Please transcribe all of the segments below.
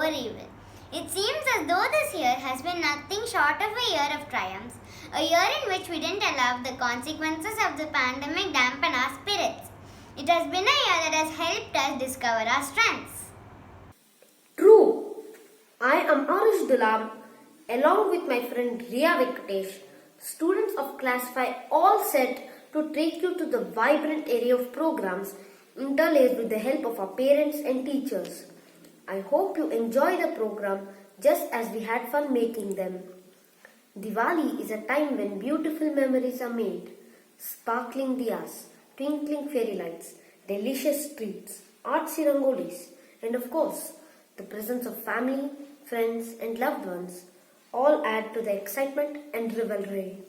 over evil. It seems as though this year has been nothing short of a year of triumphs, a year in which we didn't allow the consequences of the pandemic dampen our spirits. It has been a year that has helped us discover our strengths. True. I am Arish Dulam, along with my friend Riya Venkatesh, students of Class 5, all set to take you to the vibrant area of programs interlaced with the help of our parents and teachers. I hope you enjoy the program just as we had fun making them. Diwali is a time when beautiful memories are made. Sparkling diyas, twinkling fairy lights, delicious treats, artsy rangolis, and of course, the presence of family, friends, and loved ones all add to the excitement and revelry.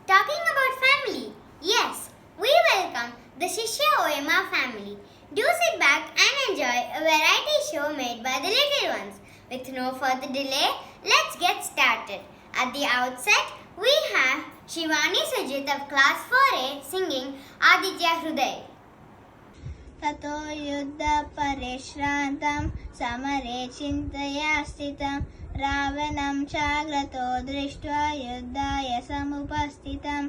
Talking about family, yes, we welcome the Shishya OMR family. Do sit back and enjoy a variety show made by the little ones. With no further delay, let's get started. At the outset, we have Shivani Sujit of Class 4A singing Aditya Hruday. ततो युद्धपरिश्रान्तं समरे चिन्तया स्थितं रावणं चाग्रतो दृष्ट्वा युद्धाय समुपस्थितं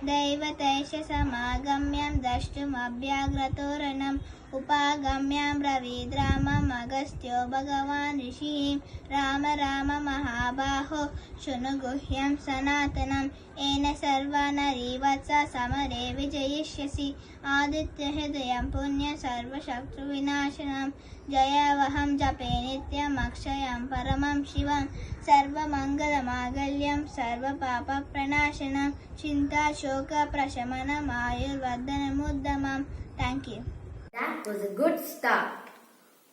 दैवतैष समागम्यं द्रष्टुमभ्याग्रतो रणम् उपागम्यां ब्रवीद्रामम् अगस्त्यो भगवान् ऋषिः राम राम महाबाहो शृणु गुह्यं सनातनम् येन सर्वा नरीवत्सा समरे विजयिष्यसि आदित्यहृदयं पुण्य सर्वशत्रुविनाशनं जयावहं जपे नित्यम् अक्षयं परमं शिवं सर्वमङ्गलमाङ्गल्यं सर्वपापप्रणाशनं चिन्ताशोकप्रशमनम् आयुर्वर्धनमुद्यमम्. Thank you. That was a good start.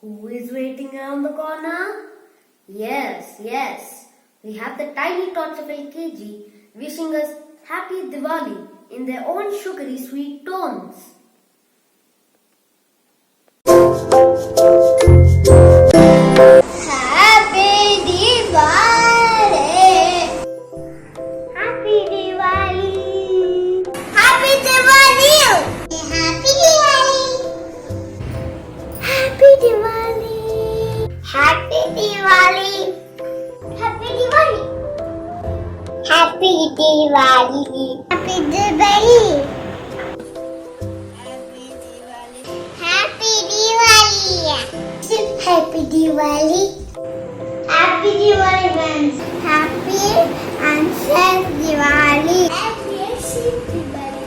Who is waiting around the corner? Yes. We have the tiny tots of LKG wishing us Happy Diwali in their own sugary sweet tones. Happy Diwali! Happy Diwali! Happy Diwali! Happy Diwali! Happy Diwali! Happy Diwali! Happy Diwali! Happy Diwali! Happy Diwali! Happy Diwali! Happy Diwali! Happy Diwali, friends! Happy and safe Diwali! Happy and safe Diwali!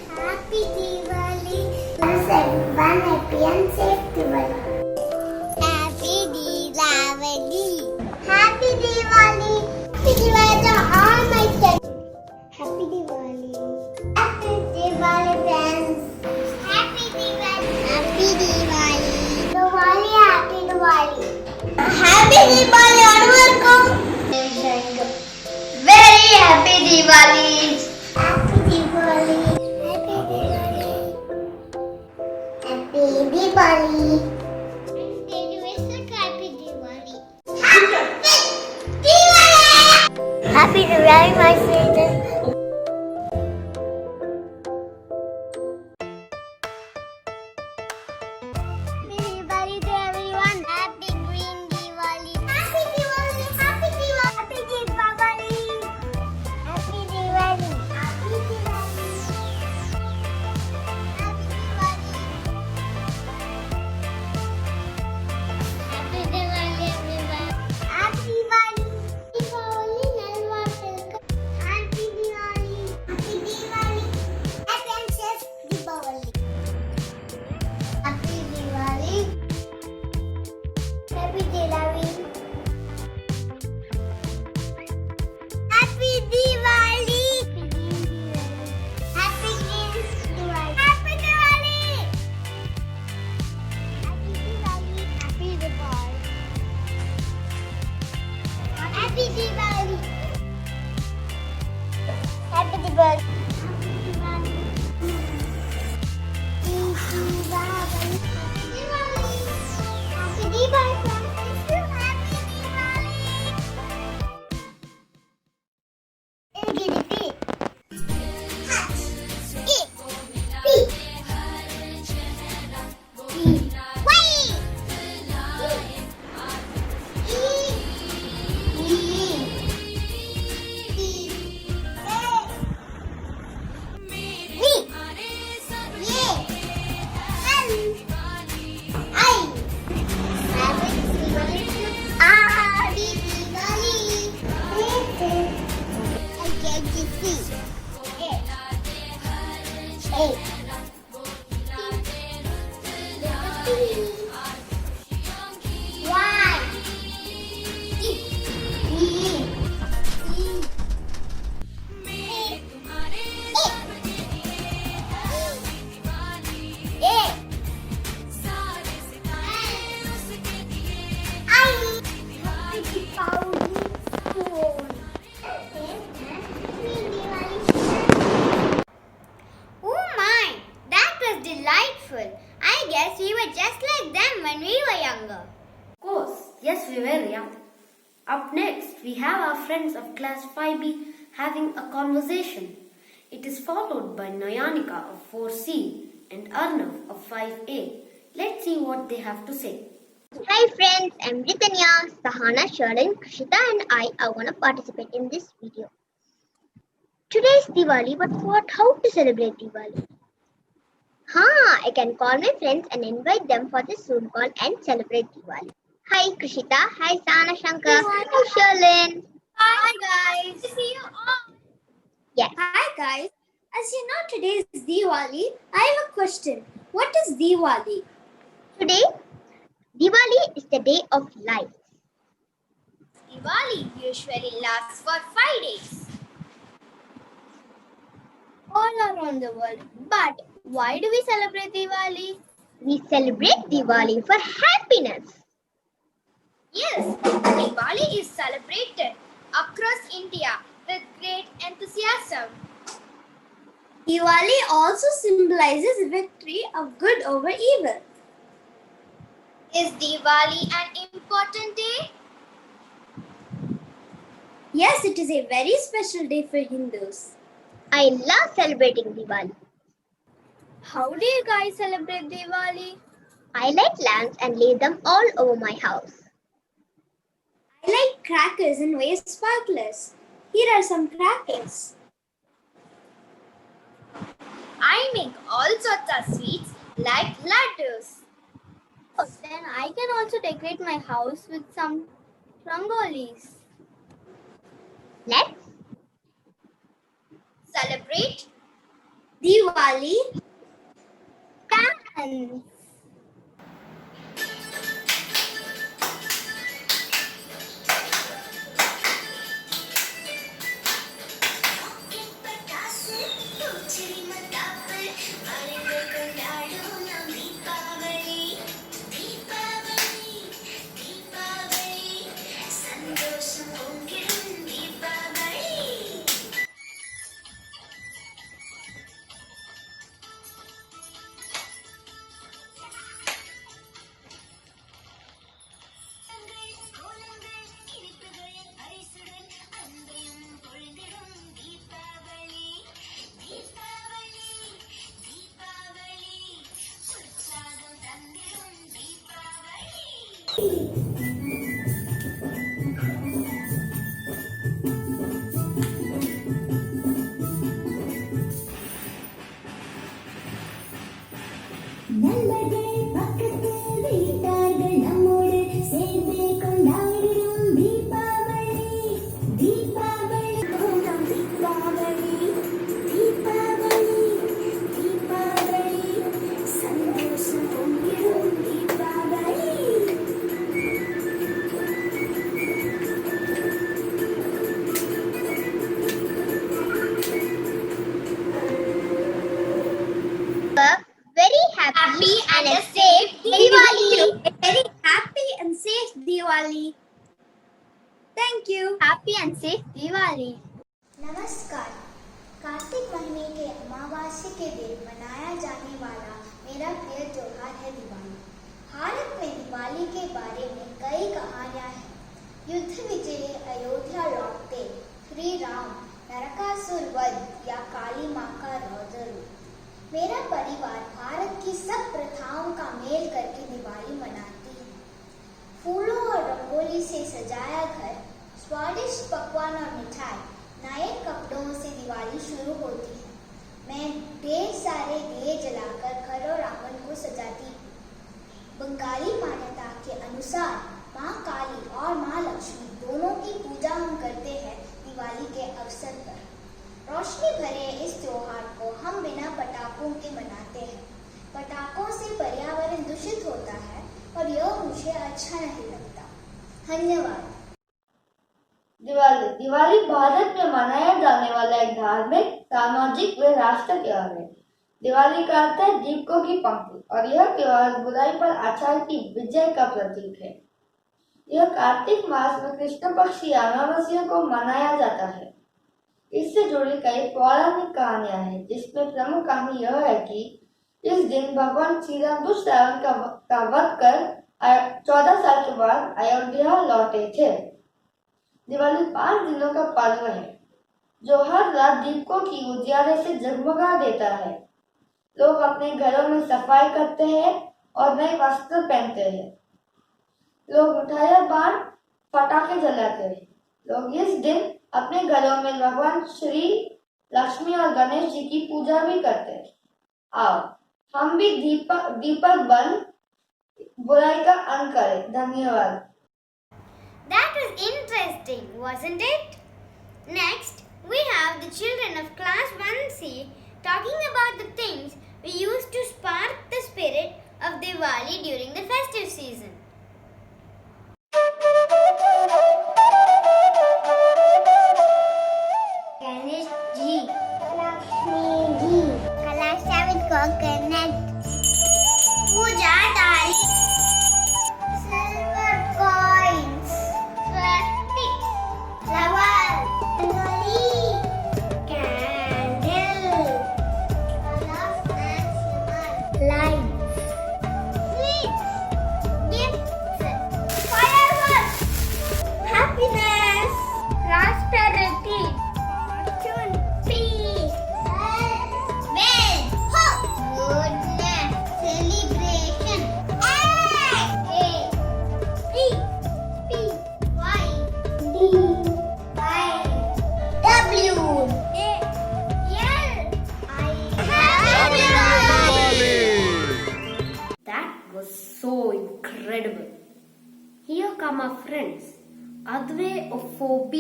Happy Diwali! Everyone, happy and safe Diwali! Happy Diwali! Happy Diwali! Happy Diwali to all my friends! Happy Diwali! Happy Diwali, friends! Happy Diwali! Happy Diwali! Diwali, happy Diwali! Happy Diwali, everyone! Very happy Diwali! Happy Diwali! Happy Diwali! Happy Diwali! Happy Diwali! Happy Diwali, my friends! Diwali to everyone. Happy Green Diwali. Happy Diwali. Happy Diwali. Happy Diwali. Happy Diwali. Happy Diwali. Happy Diwali, everyone. Happy Diwali. Diwali, Nalvasalka. Happy Yes, we will, yeah. Up next, we have our friends of class 5B having a conversation. It is followed by Nayanika of 4C and Arnav of 5A. Let's see what they have to say. Hi friends, I'm Ritanya, Sahana, Sharan, Krishita and I are going to participate in this video. Today is Diwali, but how to celebrate Diwali? I can call my friends and invite them for this Zoom call and celebrate Diwali. Hi Krishita, hi Sahana Shankar, hi Sharan. Hi guys! See you all! Yes, Hi guys! As you know today is Diwali, I have a question. What is Diwali? today Diwali is the day of lights. Diwali usually lasts for 5 days. All around the world. But why do we celebrate Diwali? We celebrate Diwali for happiness. Yes, Diwali is celebrated across India with great enthusiasm. Diwali also symbolizes victory of good over evil. Is Diwali an important day? Yes, it is a very special day for Hindus. I love celebrating Diwali. How do you guys celebrate Diwali? I light lamps and lay them all over my house. I like crackers and waste sparklers. Here are some crackers. I make all sorts of sweets like laddus. Then I can also decorate my house with some rangolis. Let's Celebrate Diwali dance. நண்பர்கள் பக்கத்தில் வீட்டார்கள் நம்மோடு சேர்ந்து கொண்டாடிடும் தீபாவளி தீபாவளி நம் தீபாவளி தீபாவளி தீபாவளி சந்தோஷம் பொங்கிடும் Deepavali very happy and a safe Diwali. A very happy and safe Diwali. Thank you. Happy and safe Diwali. नमस्कार। कार्तिक महीने के अमावस्या के दिन मनाया जाने वाला मेरा प्रिय त्योहार है दिवाली। भारत में दिवाली के बारे में कई कहानियां हैं। युद्ध विजय अयोध्या लौटते, श्री राम, नरकासुर वध या काली मां का रौद्र रूप। मेरा परिवार भारत की सब प्रथाओं का मेल करके दिवाली मनाती है। फूलों और रंगोली से सजाया घर, स्वादिष्ट पकवान और मिठाई, नए कपड़ों से दिवाली शुरू होती है। मैं ढेर सारे दिए जलाकर घर और आंगन को सजाती हूँ। बंगाली मान्यता के अनुसार माँ काली और माँ लक्ष्मी दोनों की पूजा हम करते हैं दिवाली के अवसर पर। रोशनी भरे इस त्योहार को हम बिना पटाखों के मनाते हैं। पटाखों से पर्यावरण दूषित होता है और यह मुझे अच्छा नहीं लगता। धन्यवाद। दिवाली भारत में मनाया जाने वाला एक धार्मिक, सामाजिक व राष्ट्रीय त्योहार है। दिवाली का अर्थ है दीपकों की पंक्ति और यह त्योहार बुराई पर अच्छाई की विजय का प्रतीक है। यह कार्तिक मास में कृष्ण पक्ष की अमावस्या को मनाया जाता है। इससे जुड़ी कई पौराणिक कहानियां हैं, जिसमें प्रमुख कहानी यह है कि इस दिन भगवान श्री राम दुष्ट रावण का वध कर 14 साल के बाद अयोध्या लौटे थे। दिवाली 5 दिनों का पर्व है जो हर रात दीपकों की उजियारे से जगमगा देता है। लोग अपने घरों में सफाई करते हैं और नए वस्त्र पहनते हैं। लोग मिठाइयाँ बांट पटाखे जलाते हैं। लोग इस दिन अपने घरों में भगवान श्री लक्ष्मी और गणेश जी की पूजा भी करते हैं। आओ हम भी दीपक बन बुराई का अंत करें। धन्यवाद। That was interesting, wasn't it? Next, we have the children of class 1C talking about the things we use to spark the spirit of Diwali during the festive season. Ganesh ji, Lakshmi ji, Kalasha with coconut, Puja Dali, silver coins, Swastik, flower, Rangoli, Candle, colors and shimmer, lights, Sweets, Gifts, fireworks, Happiness, Prosperity, fortune, peace, health, Wealth, hope, Goodness, Celebration, A, P, Y, D, Y, W, L, Happy That was so incredible. Here come our friends, Adve of 4B,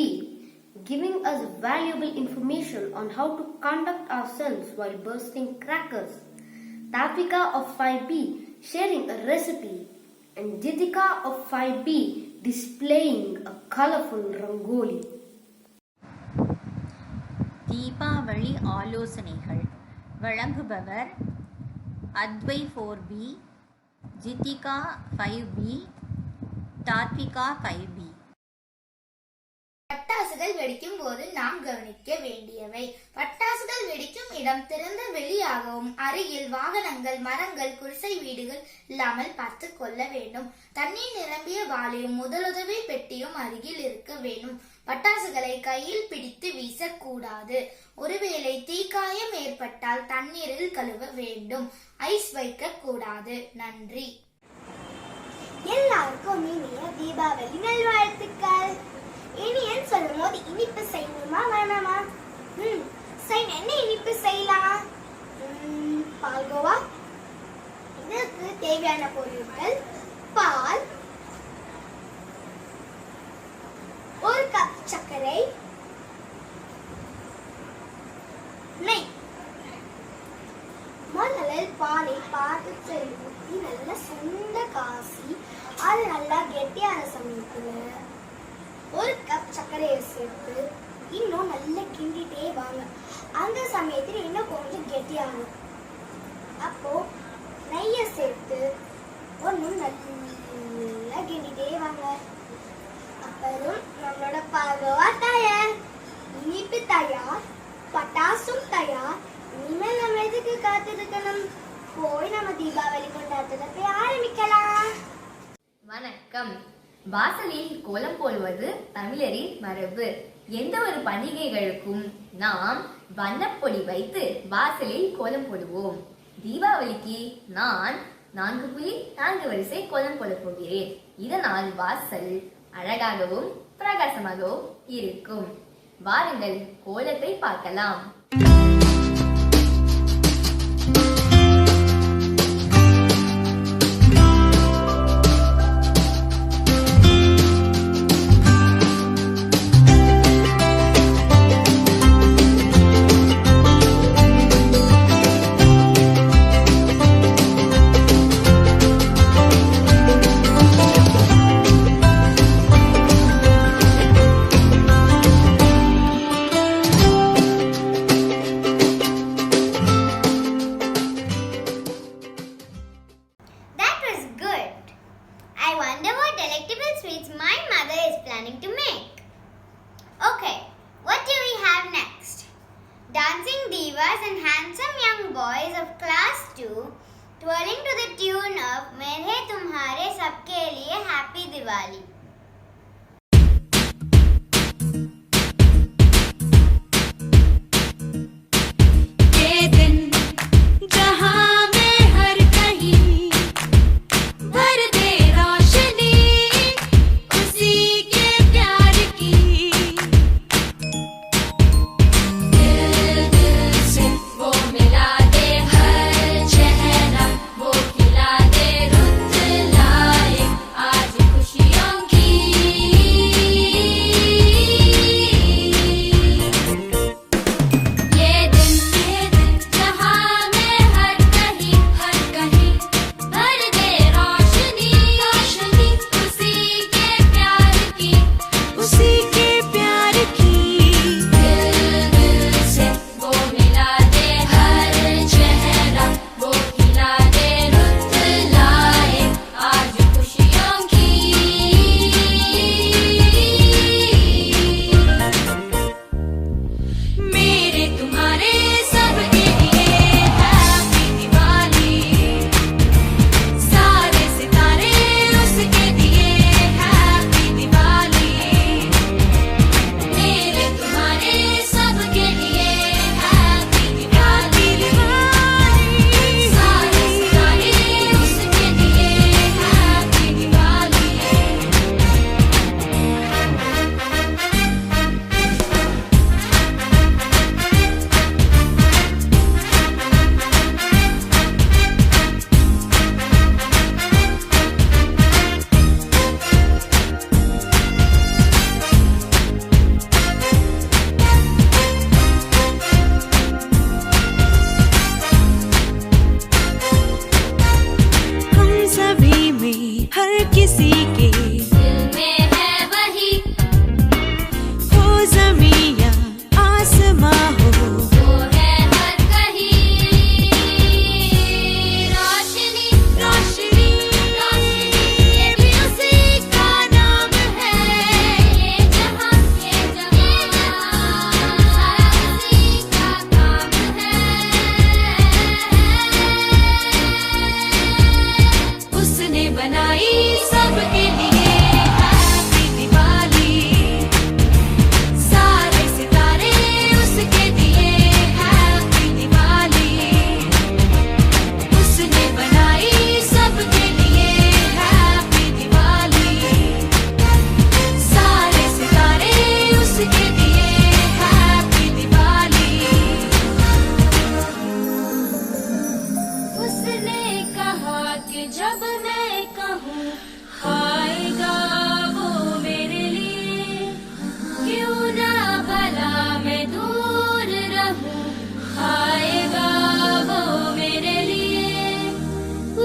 giving us valuable information on how to conduct ourselves while bursting crackers. Tafika of 5B sharing a recipe, and Jidika of 5B displaying a colorful rangoli. Deepavali ஆலோசனைகள் வழங்குபவர் அத்வை 4B, ஜிதிகா 5B, தாத்விகா 5B. பட்டாசுகள் வெடிக்கும் போது நாம் கவனிக்க வேண்டியவை: பட்டாசுகள் வெடிக்கும் இடம் திறந்த வெளியாகவும் அருகில் வாகனங்கள், மரங்கள், குடிசை வீடுகள் இல்லாமல் பார்த்து கொள்ள வேண்டும். தண்ணீர் நிரம்பிய வாளியும் முதலுதவி பெட்டியும் அருகில் இருக்க வேண்டும். பட்டாசுகளை கையில் பிடித்து வீசக்கூடாது. ஒருவேளை தீக்காயம் ஏற்பட்டால் தண்ணீரில் கழுவ வேண்டும். ஐஸ் வைக்க கூடாது. நன்றி. எல்லாருக்கும் இனிய தீபாவளி நல்வாழ்த்துக்கள். இனியன் சொல்லும் போது இனிப்பு செய்யணுமா வேணாமா? சரி, என்ன இனிப்பு செய்யலாம்? பால்கோவா. இதற்கு தேவையான பொருட்கள்: பால், 1 கப் சர்க்கரை, நெய். முதலில் பாலை பாத்திரத்தில் ஊற்றி நல்லா சுண்ட காசி அது நல்லா கெட்டியான சமயத்துல 1 கப் சர்க்கரையை சேர்த்து இன்னும் நல்லா கிண்டிட்டே வாங்க. அந்த சமயத்தில் இன்னும் கொஞ்சம் கெட்டியாகும். அப்போ நெய்யை சேர்த்து ஒன்றும் நல்லா கிண்டிட்டே வாங்க. அப்புறம் நம்மளோட பால்கோவா தயார், இனிப்பு தயார், பட்டாசும் தயார். இனிமேல் நம்ம எதுக்கு காத்திருக்கணும்? போய் நம்ம தீபாவளி கொண்டாட்டத்தை ஆரம்பிக்கலாம். வணக்கம். வாசலில் கோலம் போடுவது தமிழரின் மரபு. எந்த ஒரு பண்டிகைகளுக்கும் நாம் வண்ணப்பொடி வைத்து வாசலில் கோலம் போடுவோம். தீபாவளிக்கு நான் 4.4 வரிசை கோலம் போட போகிறேன். இதனால் வாசல் அழகாகவும் பிரகாசமாகவும் இருக்கும். வாருங்கள், கோலத்தை பார்க்கலாம். That was good. I wonder what delectable sweets my mother is planning to make. Okay, what do we have next? Dancing divas and handsome young boys of class 2 to twirling to the tune of मेरे तुम्हारे सबके लिए Happy Diwali. ये दिन जहां में हर कहीं भर दे रोशनी उसी के प्यार की दिल दिल से वो मिला दे हर चेहरा वो खिला दे रुत लाए आज खुशियों की ये दिन जहां में हर कहीं भर दे रोशनी रोशनी उसी के प्यार की दिल दिल से वो मिला दे हर चेहरा वो खिला दे रुत लाए आज खुशियों की मेरे तुम्हारे सबके लिए हैप्पी दिवाली सारे सितारे उसके दिए हैप्पी दिवाली मेरे तुम्हारे सबके लिए हैप्पी दिवाली सारे सितारे उसके दिए हैप्पी दिवाली हम सभी में हर किसी के दिल में है वही हो ज़मीं या आसमां हो वो है हर कहीं रोशनी रोशनी रोशनी ये भी उसी का नाम है ये जहां सारा उसी का काम है उसने बनाई सबके लिए हैप्पी दिवाली सारे सितारे उसके दिए हैप्पी दिवाली उसने बनाई सबके लिए हैप्पी दिवाली सारे सितारे उसके दिए हैप्पी दिवाली उसने कहा कि जब मैं कहूँ आएगा वो मेरे लिए क्यों ना भला मैं दूर रहूं आएगा वो मेरे लिए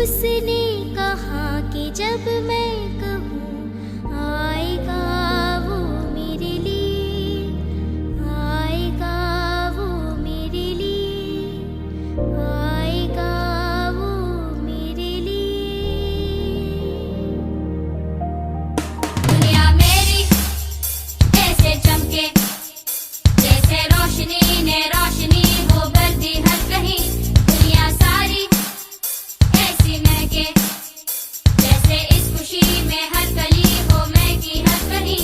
उसने कहा कि जब मैं कहूँ आएगा वो मेरे लिए आएगा वो मेरे लिए आएगा वो मेरे लिए दुनिया मेरी ऐसे चमके जैसे रोशनी ने रोशनी वो भर दी हर कहीं दुनिया सारी ऐसी महके जैसे इस खुशी में हर कली हो महकी हर कहीं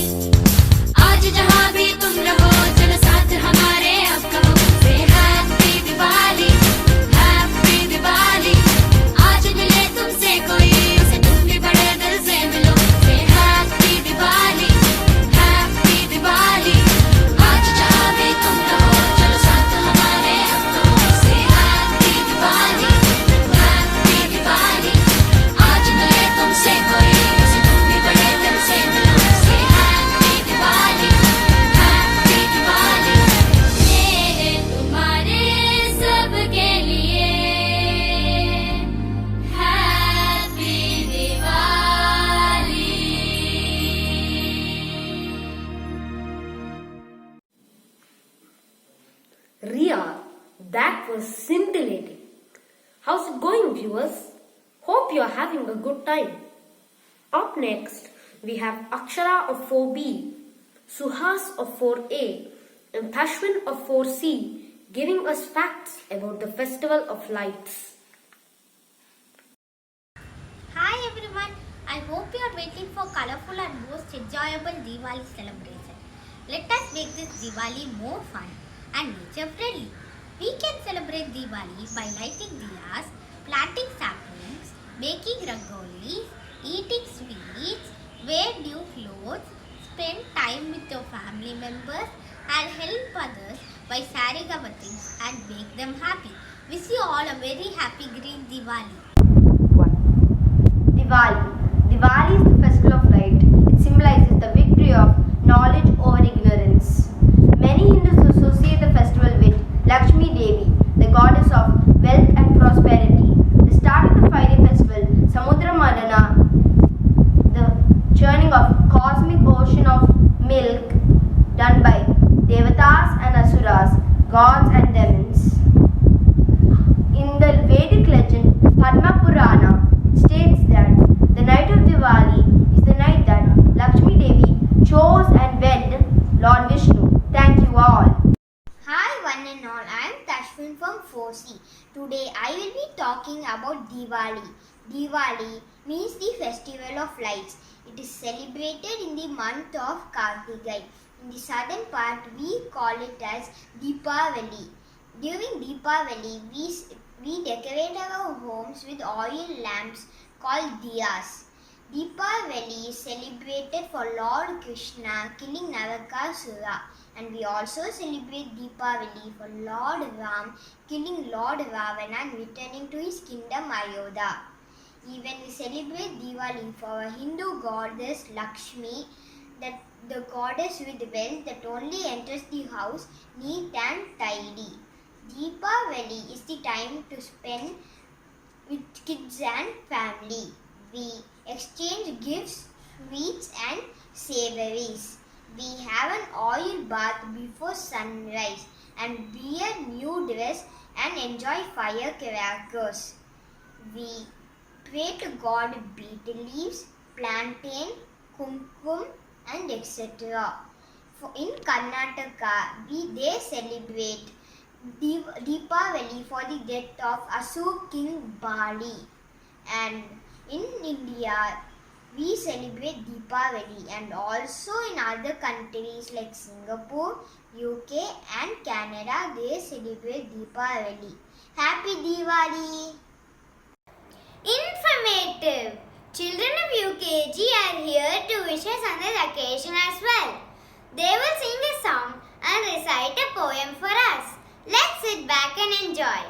आज जहां भी तुम रहो चलो साथ हमारे अब कहो से हैप्पी दिवाली आज मिले तुमसे कोई उसे तुम भी बड़े दिल से मिलो से हैप्पी दिवाली आज जहां भी तुम रहो चलो साथ हमारे अब कहो से हैप्पी दिवाली आज मिले तुमसे कोई उसे तुम भी बड़े दिल से मिलो से हैप्पी दिवाली मेरे तुम्हारे सबके लिए happy Diwali Ria, that was scintillating. How's it going, viewers? Hope you're having a good time. Up next, we have Akshara of 4B, Suhas of 4A, and Tashwin of 4C giving us facts about the Festival of Lights. waiting for colorful and most enjoyable Diwali celebration. Let us make this Diwali more fun and nature friendly. We can celebrate Diwali by lighting diyas, planting saplings, making rangolis, eating sweets, wear new clothes, spend time with your family members, and help others by sharing our things and make them happy. Wish you all a very happy green Diwali. 1. Diwali. Diwali is the festival of light. It symbolizes the victory of knowledge over ignorance. Many Hindus associate the festival with Lakshmi Devi, the goddess of wealth and prosperity. The start of the 5-day festival, Samudra Manana, the churning of cosmic ocean of milk done by Devatas and Asuras, gods and demons. In the Vedic legend Padma Purana, it states that the night of Diwali is the night that Lakshmi Devi chose and wed Lord Vishnu. Thank you all. Hi one and all, I am Tashwin from 4C. Today I will be talking about Diwali. Diwali means the festival of lights. It is celebrated in the month of Kartigai. In the southern part we call it as Deepavali. During Deepavali we decorate our homes with oil lamps called diyas. Deepavali is celebrated for Lord Krishna killing Narakasura, and we also celebrate Deepavali for Lord Ram killing Lord Ravana and returning to his kingdom Ayodhya. Even we celebrate Diwali for our Hindu goddess Lakshmi, that the goddess with wealth that only enters the house neat and tidy. Deepavali is the time to spend with kids and family. We exchange gifts, sweets and savouries. We have an oil bath before sunrise and wear new dress and enjoy firecrackers. We pray to God betel leaves, plantain, kumkum and etc. In Karnataka, they celebrate Deepavali for the death of Asur king Bali, and in India we celebrate Deepavali, and also in other countries like Singapore, UK and Canada they celebrate Deepavali. Happy Diwali! Informative! Children of UKG are here to wish us on this occasion as well. They will sing a song and recite a poem for us. Let's sit back and enjoy.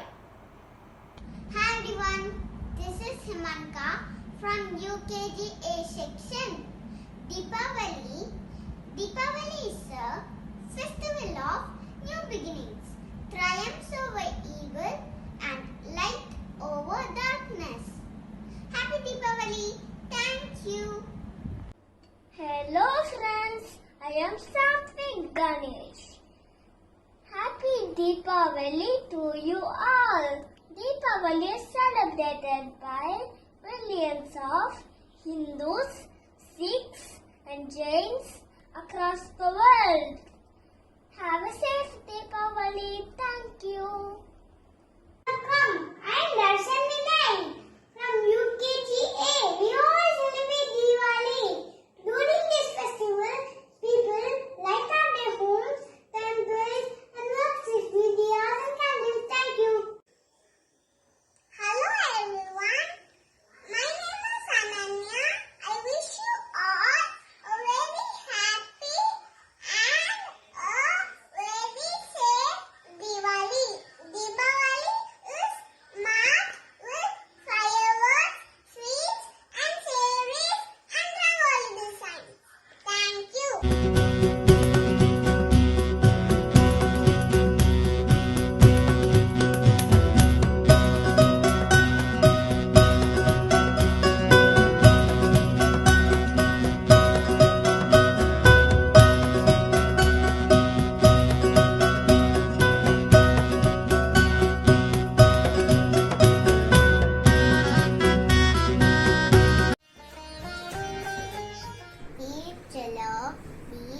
Hi everyone, this is Himanka from UKG A section. Deepavali is a festival of new beginnings, triumphs over evil and light over darkness. Happy Deepavali! Thank you! Hello friends, I am Satvik Ganesh. Happy Deepavali to you all! Deepavali is celebrated by millions of Hindus, Sikhs and Jains across the world. Have a safe Deepavali. Thank you. Welcome. I am Darshan Vinay from UKGA. We all celebrate Diwali. During this festival, people light up their homes, temples and worship with diyas and candles. Thank you. Hello everyone. My name is Ananya. I wish you all a very happy and a very safe Diwali. Diwali is marked with fireworks, sweets and savouries and rangoli designs. Thank you. दीप जलाओ, दीप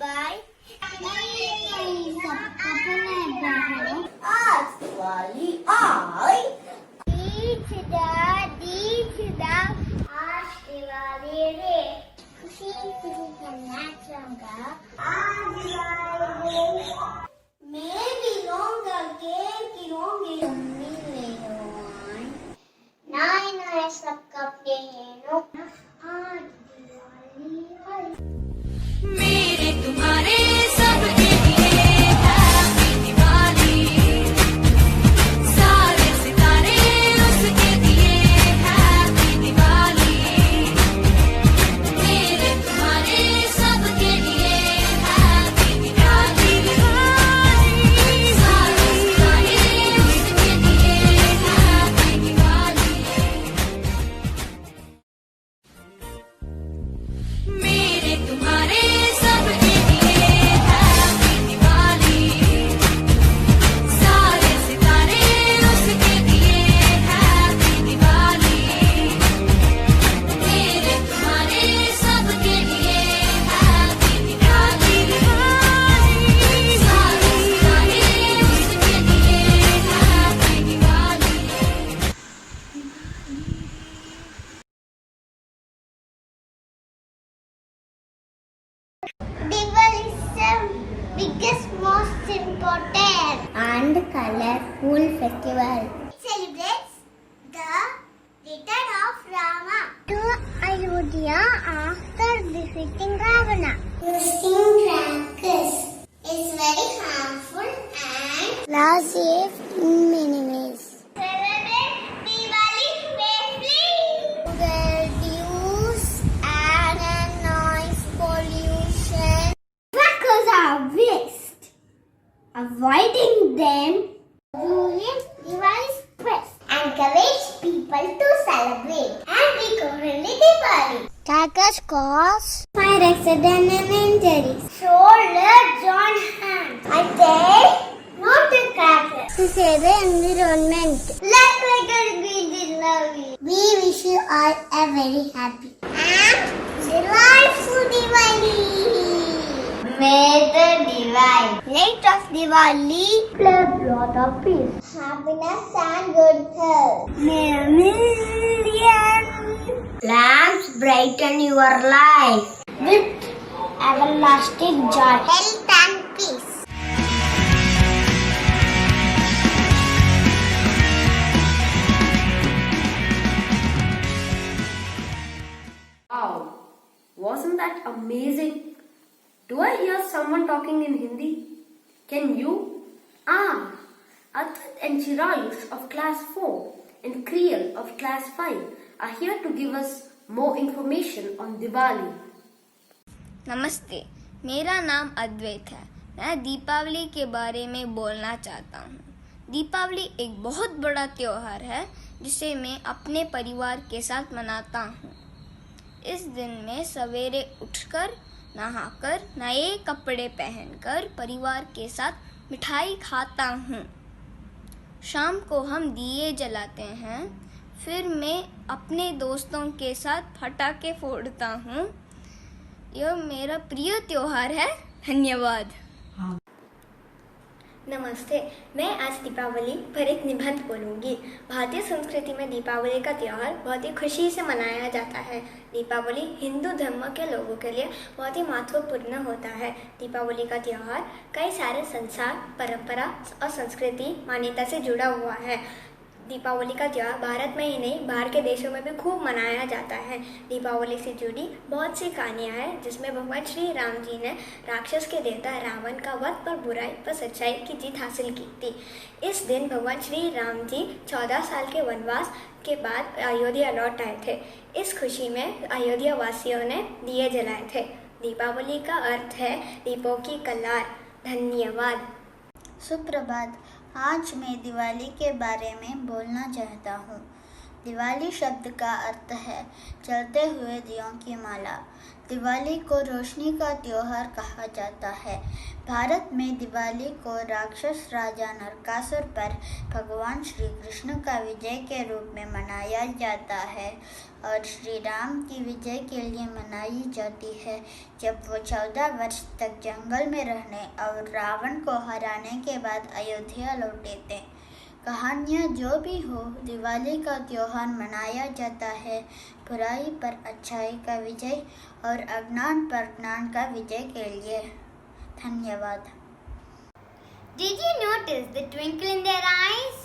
bye. आज दिवाली आई। दीचदा आज दिवाली रे, खुशी खुशी करना चाहूँगा आज दिवाली रे। मैं भी लूँगा केक खिलौने, मम्मी ले लो नए नए सब कपड़े ले लो, आज दिवाली आई। मेरे तुम्हारे सबके लिए हैप्पी दिवाली, सारे सितारे उसके दिए हैप्पी दिवाली, मेरे तुम्हारे सबके लिए हैप्पी दिवाली, सारे सितारे उसके दिए हैप्पी दिवाली, मेरे तुम्हारे सबके लिए हैप्पी दिवाली, सारे सितारे उसके दिए हैप्पी दिवाली, मेरे तुम्हारे सबके लिए हैप्पी दिवाली, सारे सितारे उसके दिए happy Diwali. Diwali is the biggest, most important and colorful festival. It celebrates the return of Rama to Ayodhya after defeating Ravana. Using crackers is very harmful and safe in many ways. Celebrate Diwali safely. Reduce and noise pollution. Crackers are waste. Avoiding them during Diwali stress. Encourage people to celebrate and eco-friendly Diwali. Crackers cause fire accident and injuries. So let's join hands. I say no to crackers to save the environment. Let crackers be lovely. We wish you all a very happy and delightful Diwali. May the divine light of Diwali spread lot of peace, happiness and good health. May a million lamps brighten your life with everlasting joy, health and peace. Wow, wasn't that amazing? Do I hear someone talking in Hindi? Can you? Advait and Chirayush of class 4 and Kriyal of class 5 are here to give us more information on Diwali. नमस्ते, मेरा नाम अद्वैत है। मैं दीपावली के बारे में बोलना चाहता हूँ। दीपावली एक बहुत बड़ा त्योहार है जिसे मैं अपने परिवार के साथ मनाता हूँ। इस दिन में सवेरे उठकर नहाकर नए कपड़े पहनकर परिवार के साथ मिठाई खाता हूँ। शाम को हम दिए जलाते हैं, फिर मैं अपने दोस्तों के साथ पटाखे फोड़ता हूँ। यह मेरा प्रिय त्योहार है। धन्यवाद। नमस्ते, मैं आज दीपावली पर एक निबंध बोलूँगी। भारतीय संस्कृति में दीपावली का त्यौहार बहुत ही खुशी से मनाया जाता है। दीपावली हिंदू धर्म के लोगों के लिए बहुत ही महत्वपूर्ण होता है। दीपावली का त्यौहार कई सारे संस्कार, परंपरा और संस्कृति मान्यता से जुड़ा हुआ है। दीपावली का त्यौहार भारत में ही नहीं, बाहर के देशों में भी खूब मनाया जाता है। दीपावली से जुड़ी बहुत सी कहानियाँ हैं जिसमें भगवान श्री राम जी ने राक्षस के देवता रावण का वध पर बुराई पर सच्चाई की जीत हासिल की थी। इस दिन भगवान श्री राम जी 14 साल के वनवास के बाद अयोध्या लौट आए थे। इस खुशी में अयोध्या वासियों ने दिए जलाए थे। दीपावली का अर्थ है दीपों की कलार। धन्यवाद। सुप्रभात। आज मैं दिवाली के बारे में बोलना चाहता हूँ। दिवाली शब्द का अर्थ है जलते हुए दियों की माला। दिवाली को रोशनी का त्योहार कहा जाता है। भारत में दिवाली को राक्षस राजा नरकासुर पर भगवान श्री कृष्ण का विजय के रूप में मनाया जाता है और श्री राम की विजय के लिए मनाई जाती है जब वो 14 वर्ष तक जंगल में रहने और रावण को हराने के बाद अयोध्या लौटे थे। कहानियाँ जो भी हो, दिवाली का त्योहार मनाया जाता है बुराई पर अच्छाई का विजय और अज्ञान पर ज्ञान का विजय के लिए। धन्यवाद। Did you notice the twinkle in their eyes?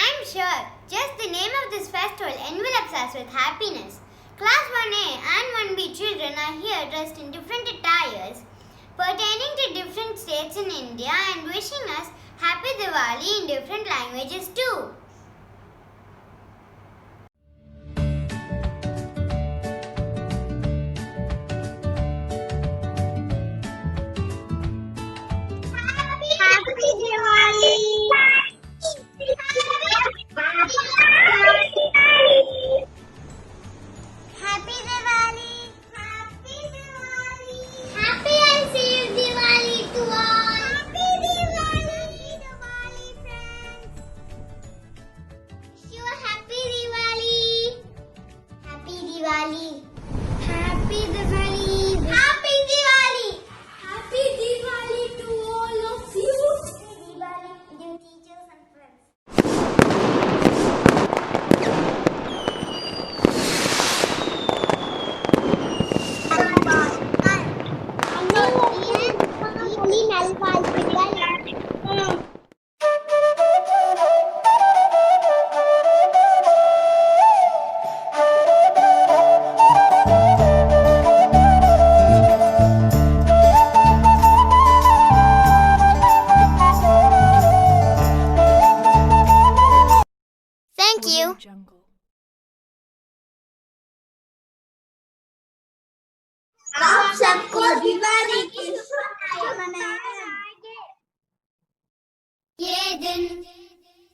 I'm sure just the name of this festival envelops us with happiness. Class 1A and 1B children are here dressed in different attires pertaining to different states in India and wishing us Happy Diwali in different languages too. Happy Diwali! Happy Diwali! Happy Diwali! Happy and safe Diwali to all! Happy Diwali! Diwali friends! Wish you a happy Diwali! Happy Diwali! Happy Diwali! Happy Diwali! Happy Diwali to all of you! Happy Diwali, dear teachers and friends! Thank you. आप सबको दिवाली की शुभकामनाएं। ये दिन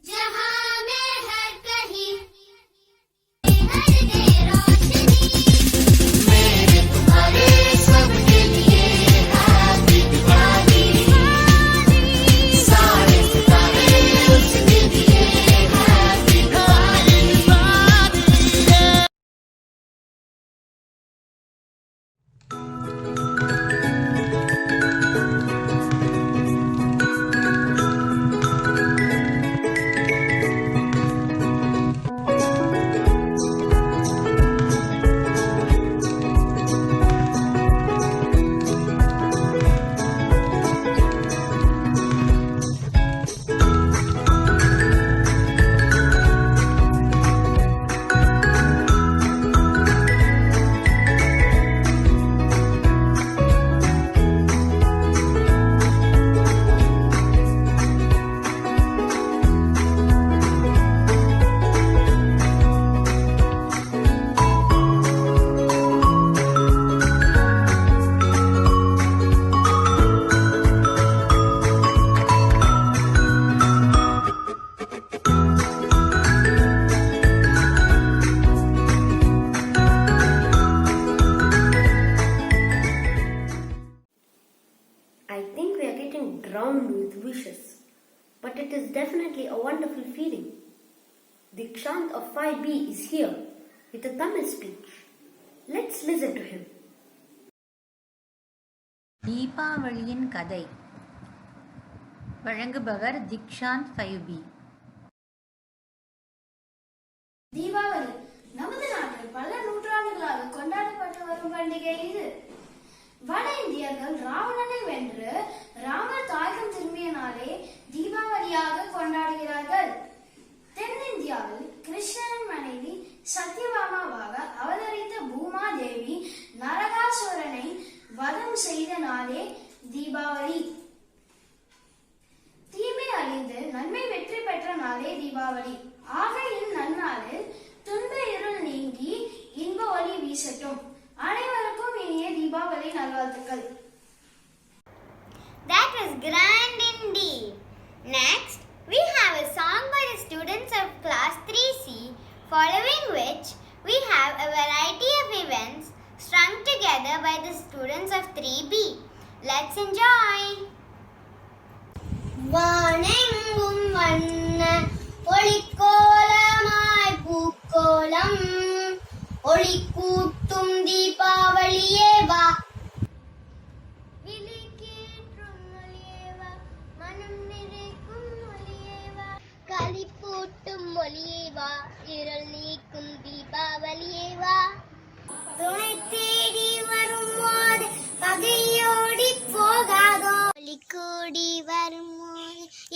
जहां में हर कहीं हर दे रोशनी मेरे तुम्हारे सबके लिए हैप्पी दिवाली सारे सितारे उसके लिए happy Diwali I think we are getting drowned with wishes, but it is definitely a wonderful feeling. Dikshant of 5B is here with a Tamil speech. Let's listen to him. தீபாவளியின் கதை வழங்குபவர் திக்ஷாந்த் 5B. தீபாவளி நமது நாட்டில் பல நூற்றாண்டுகளாக கொண்டாடப்பட்டு வரும் பண்டிகை இது. வட இந்தியர்கள் ராவணனை வென்று ராமர் தாயகம் திரும்பிய நாளே தீபாவளியாக கொண்டாடுகிறார்கள். தென்னிந்தியாவில் கிருஷ்ணனின் மனைவி சத்யபாமாவாக அவதரித்த பூமா தேவி நரகாசுரனை வதம் செய்த நாளே தீபாவளி. தீமை அழிந்து நன்மை வெற்றி பெற்ற நாளே தீபாவளி. ஆக இந்நன்னாளில் துன்ப இருள் நீங்கி இன்ப ஒளி வீசட்டும். அனைவருக்கும் இனிய தீபாவளி நல்வாழ்த்துக்கள். That was grand indeed. Next, we have a song by the students of class 3C following which we have a variety of events strung together by the students of 3B. Let's enjoy! வானெங்கும் வண்ண ஒளிக்கோலமாய் பூக்கோலம் ஒளி கூட்டும் தீபாவளியே வா விழிக்கேற்றும் ஒளியே வா மனம் நிறைக்கும் ஒளியே வா களிப்பூட்டும் ஒளியே வா இருள் நீக்கும் தீபாவளியே வா துணை தேடி வரும்போது பகையோடி போகாதோ ஒளி கூடி வரும்போது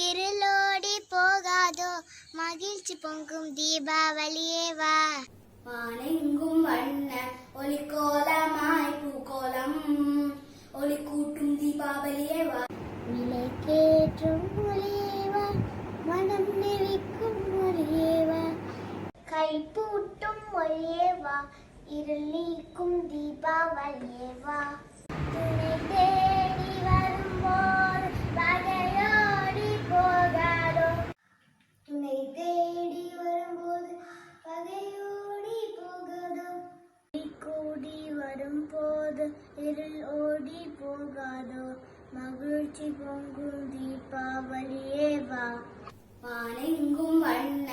இருளோடி போகாதோ மகிழ்ச்சி பொங்கும் தீபாவளியே வா வானெங்கும் வண்ண ஒளிக்கோலமாய் பூக்கோலம் ஒளி கூட்டும் தீபாவளியே வா விளக்கேற்றும் ஒளியே வா மனம் நெளிக்கும் ஒளியே வா கைப்பூட்டும் ஒளியே வா இருள் நீக்கும் தீபாவளியே வா துணை தேடி வரும்போது பகையோடி போகாதோ துணை தேடி வரும்போது பகையோடி போகாதோ கூடி வரும்போது இருள் ஓடி போகாதோ மகிழ்ச்சி பொங்கும் தீபாவளியே வா வானெங்கும் வண்ண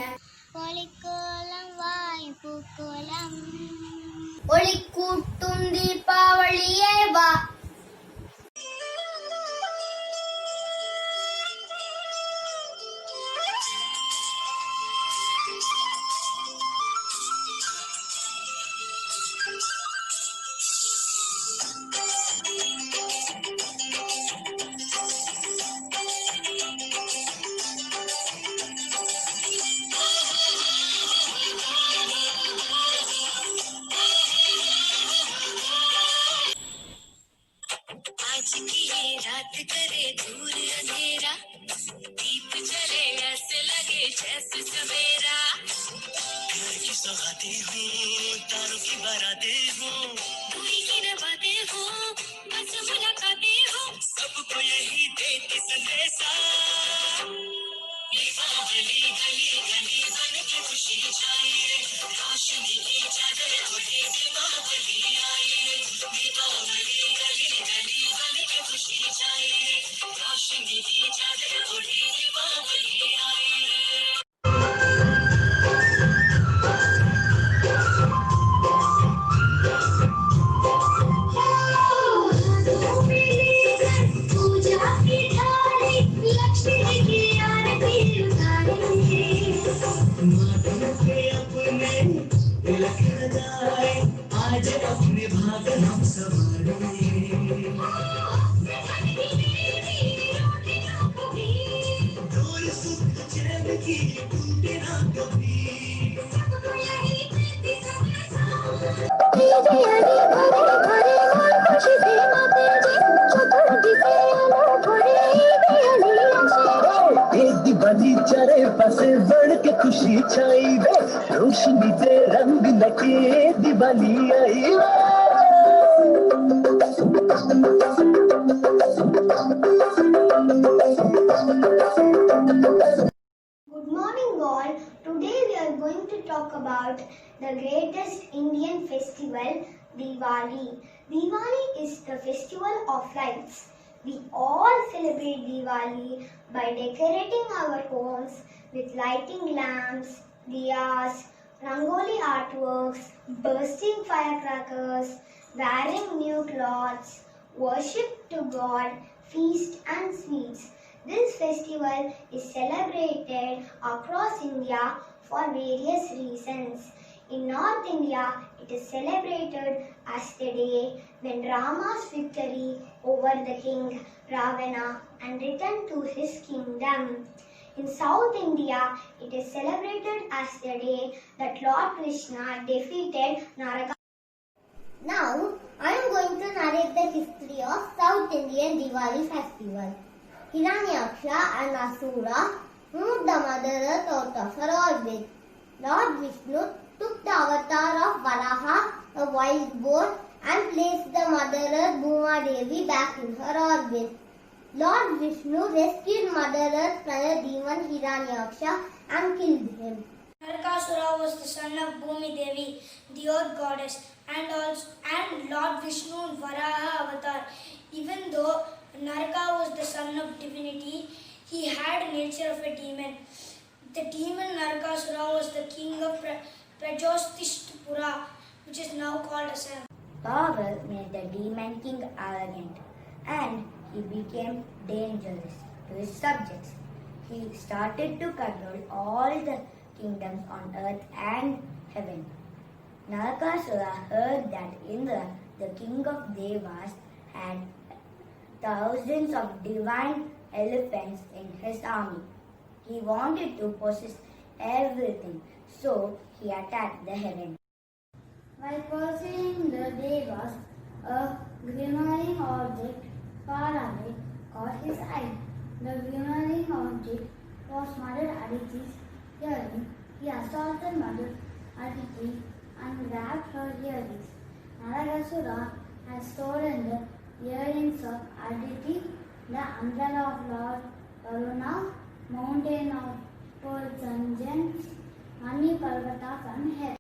ஒளிக்கோலம் வாய் பூக்கோலம் ஒளி கூட்டும் தீபாவளியே வா आज की ये रात करे दूर अंधेरा दीप जले ऐसे लगे जैसे सवेरा घर की सौगातें हो तारों की बारातें हो दूरी की नवातें हो बस मुलाकातें हो सबको यही देती संदेशा दीपावली गली गली बन के खुशी छाई रोशनी की चादर उठी दीपावली आई दीपावली गली गली बन के खुशी छाई रोशनी की चादर उठी दीपावली आई पूजा की थाली लक्ष्मी की आरती उतारेंगे अपने तिलक लगाए आज अपने भाग हम संभालेंगे डोर सुख चैन की टूटे ना कभी दिवाली चरे पासे बढ़ के खुशी छाई वे रोशनी से रंग लगे दिवाली आई Good morning all. Today we are going to talk about the greatest Indian festival, Diwali. Diwali is the festival of lights. We all celebrate Diwali by decorating our homes with lighting lamps, diyas, rangoli artworks, bursting firecrackers, wearing new clothes, worship to God, feast and sweets. This festival is celebrated across India for various reasons. In North India, it is celebrated as the day when Rama's victory over the king Ravana and returned to his kingdom. In South India, it is celebrated as the day that Lord Krishna defeated Naraka. Now, I am going to narrate the history of South Indian Diwali festival. Hiranyaksha and Asura moved the mother earth out of her orbit. Lord Vishnu took the avatar of Varaha, a wild boar, and placed the mother earth Bhuma Devi back in her orbit. Lord Vishnu rescued mother earth from the demon Hiranyaksha and killed him. Narakasura was the son of Bhumi Devi, the earth goddess, and Lord Vishnu Varaha avatar. Even though Naraka was the son of divinity, he had nature of a demon. The demon Narakasura was the king of Prajostishtpura, which is now called Assam. Power made the demon king arrogant, and he became dangerous to his subjects. He started to control all the kingdoms on earth and heaven. Narakasura heard that Indra, the king of Devas, had thousands of divine elephants in his army. He wanted to possess everything, so he attacked the heaven. While pursuing the Devas, a glimmering object far away caught his eye. The glimmering object was Mother Aditi's earring. He assaulted Mother Aditi and grabbed her earrings. Narakasura had stolen the earrings of Aditi, the umbrella of Lord Varuna, mountain of pearls and gems, Mani Parvata from heaven.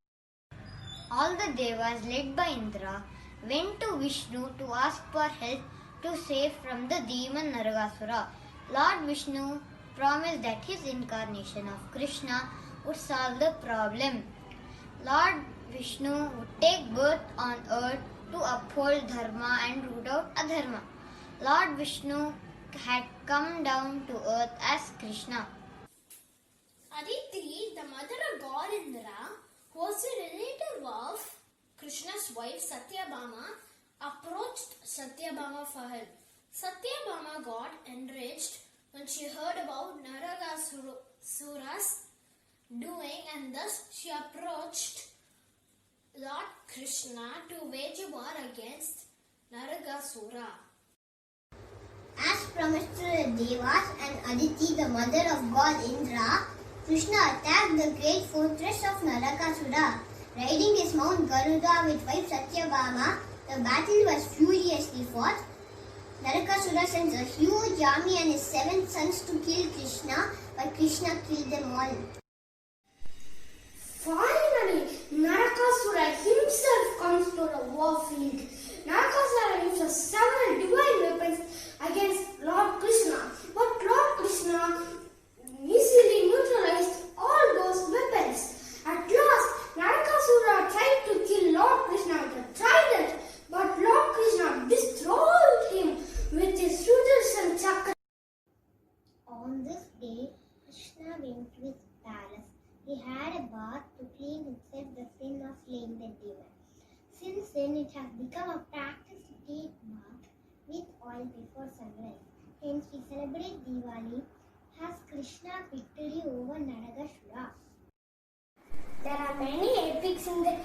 All the devas led by Indra went to Vishnu to ask for help to save from the demon Narakasura. Lord Vishnu promised that his incarnation of Krishna would solve the problem. Lord Vishnu would take birth on earth to uphold dharma and root out adharma. Lord Vishnu had come down to earth as Krishna. Aditi, the mother of God Indra, who was a relative of Krishna's wife Satyabhama, approached Satyabhama for help. Satyabhama got enraged when she heard about Narakasura's doing, and thus she approached Lord Krishna to wage a war against Narakasura. As promised to the Devas and Aditi, the mother of god Indra, Krishna attacked the great fortress of Narakasura. Riding his Mount Garuda with wife Satyabhama, the battle was furiously fought. Narakasura sends a huge army and his 7 sons to kill Krishna, but Krishna killed them all. Finally, Narakasura himself comes to the war field. Narakasura uses several divine weapons against Lord Krishna, but Lord Krishna easily neutralized all those weapons. At last, Narakasura tried to kill Lord Krishna with a trident, but Lord Krishna destroyed him with his Sudarshan Chakra. On this day, Krishna went to his palace. He had a bath to clean himself the sin of slaying the demon. Since then, it has become a practice to take bath with oil before sunrise. Hence, we celebrate Diwali as Krishna's victory over Narakasura. There are many epics in the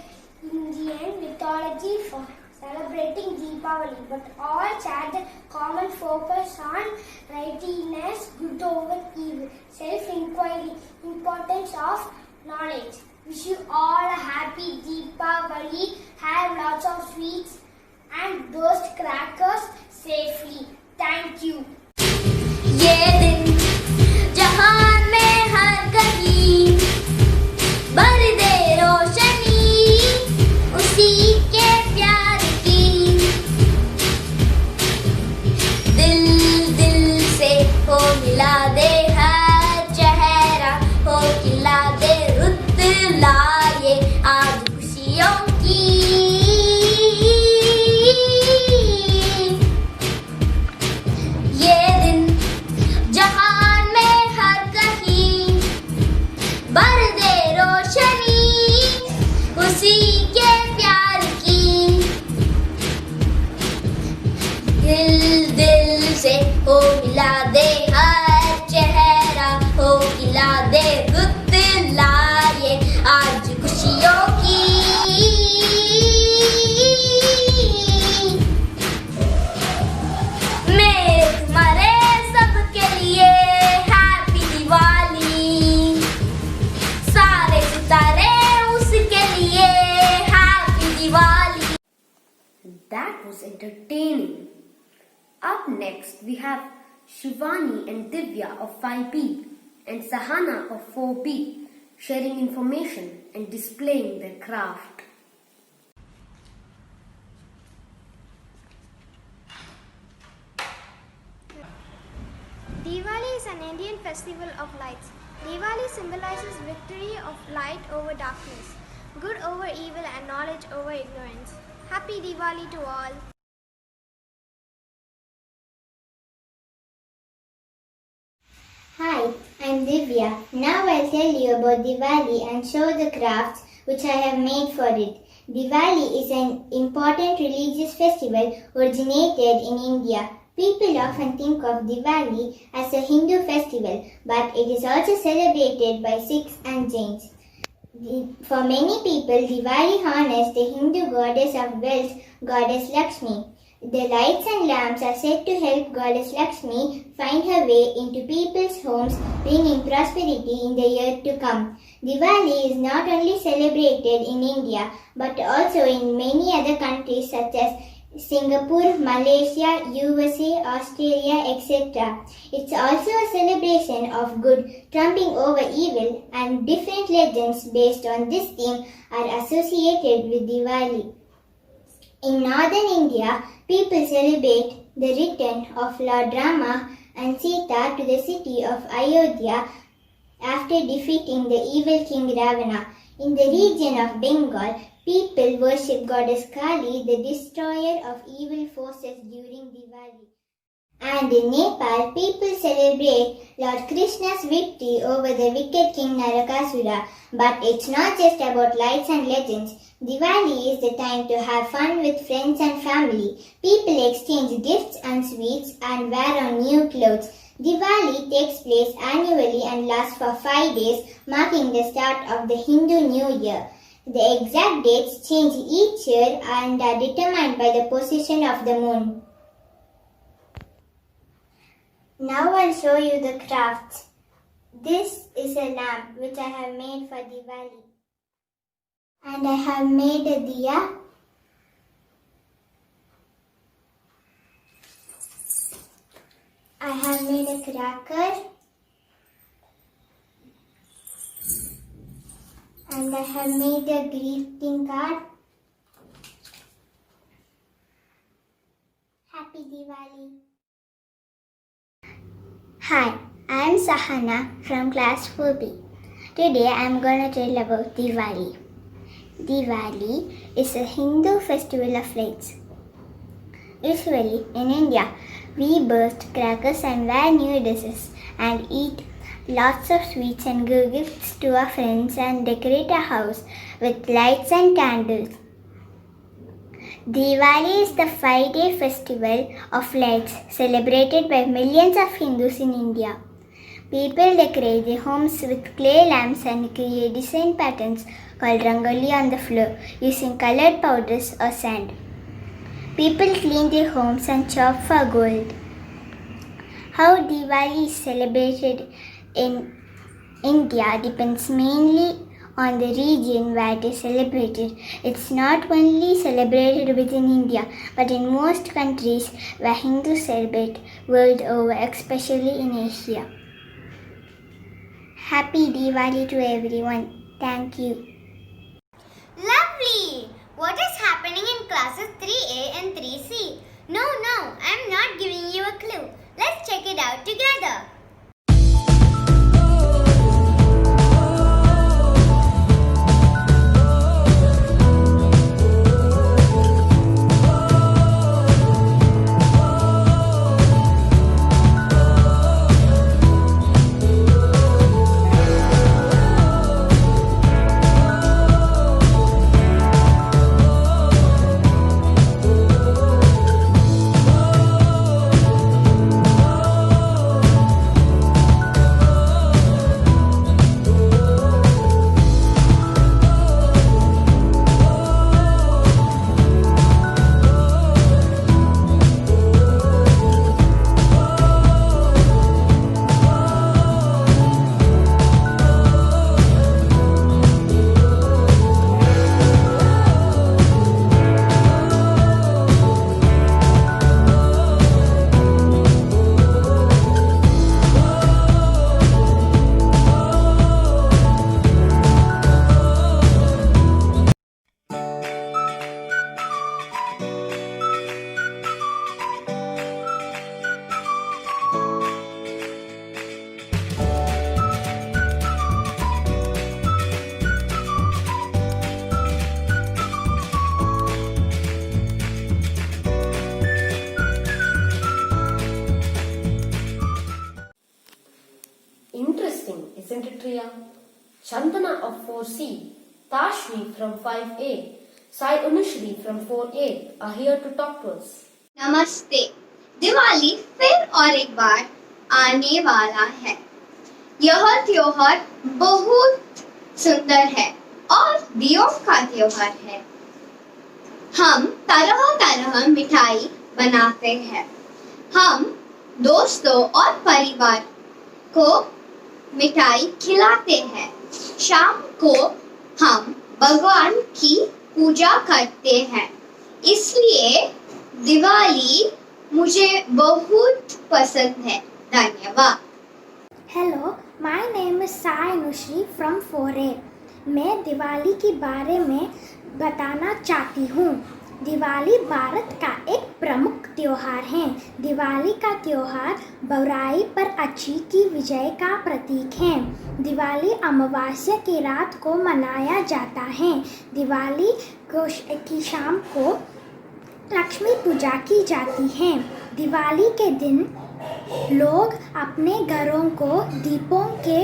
Indian mythology for celebrating Deepavali, but all share the common focus on righteousness, good over evil, self-inquiry, importance of knowledge. Wish you all a happy Deepavali. Have lots of sweets and burst crackers safely. Thank you. ये दिन जहान में हर कहीं भर दे रोशनी उसी के प्यार की दिल दिल से हो मिला दे हर चेहरा हो खिला दे रुत लाए आज खुशियों की ये दिन जहान में हर कहीं भर दे रोशनी उसी के प्यार की दिल दिल से हो मिला दे हर चेहरा हो खिला दे रुत लाए आज खुशियों की मेरे तुम्हारे सबके लिए हैप्पी दिवाली सारे सितारे उसके लिए happy Diwali. That was entertaining. Up next, we have Shivani and Divya of 5B and Sahana of 4B sharing information and displaying their craft. Diwali is an Indian festival of lights. Diwali symbolizes victory of light over darkness, good over evil and knowledge over ignorance. Happy Diwali to all. Hi, I'm Divya. Now I'll tell you about Diwali and show the crafts which I have made for it. Diwali is an important religious festival originated in India. People often think of Diwali as a Hindu festival, but it is also celebrated by Sikhs and Jains. For many people, Diwali honors the Hindu goddess of wealth, Goddess Lakshmi. The lights and lamps are said to help Goddess Lakshmi find her way into people's homes, bringing prosperity in the year to come. Diwali is not only celebrated in India, but also in many other countries such as Singapore, Malaysia, USA, Australia, etc. It's also a celebration of good trumping over evil, and different legends based on this theme are associated with Diwali. In northern India, people celebrate the return of Lord Rama and Sita to the city of Ayodhya after defeating the evil king Ravana. In the region of Bengal, people worship goddess Kali, the destroyer of evil forces during Diwali. And in Nepal, people celebrate Lord Krishna's victory over the wicked king Narakasura. But it's not just about lights and legends. Diwali is the time to have fun with friends and family. People exchange gifts and sweets and wear on new clothes. Diwali takes place annually and lasts for 5 days, marking the start of the Hindu New Year. The exact dates change each year and are determined by the position of the moon. Now I'll show you the crafts. This is a lamp which I have made for Diwali. And I have made a diya. I have made a cracker. And I have made a greeting card. Happy Diwali. Hi, I am Sahana from class 4B. Today I am going to tell about Diwali. Diwali is a Hindu festival of lights. Usually in India, we burst crackers and wear new dresses and eat lots of sweets and give gifts to our friends and decorate our house with lights and candles. Diwali is the 5-day festival of lights celebrated by millions of Hindus in India. People decorate their homes with clay lamps and create design patterns called rangoli on the floor using colored powders or sand. People clean their homes and shop for gold. How Diwali is celebrated in India depends mainly on the region where it is celebrated. It's not only celebrated within India, but in most countries where Hindus celebrate world over, especially in Asia. Happy Diwali to everyone. Thank you. Lovely! What is happening in classes 3A and 3C? No, I'm not giving you a clue. Let's check it out together. Isn't it, Riya? Chandana of 4C, Tashmi from 5A, Sai Unushri from 4A are here to talk to us. नमस्ते। दिवाली फिर और एक बार आने वाला है। यह त्योहार बहुत सुंदर है और दियों का त्योहार है। हम तरह तरह मिठाई बनाते हैं। हम दोस्तों और परिवार को मिठाई खिलाते हैं। शाम को हम भगवान की पूजा करते हैं। इसलिए दिवाली मुझे बहुत पसंद है। धन्यवाद। Hello, my name is Sai Anushri from 4A। मैं दिवाली के बारे में बताना चाहती हूँ। दिवाली भारत का एक प्रमुख त्योहार है। दिवाली का त्योहार बुराई पर अच्छी की विजय का प्रतीक है। दिवाली अमावस्या की रात को मनाया जाता है। दिवाली की शाम को लक्ष्मी पूजा की जाती है। दिवाली के दिन लोग अपने घरों को दीपों के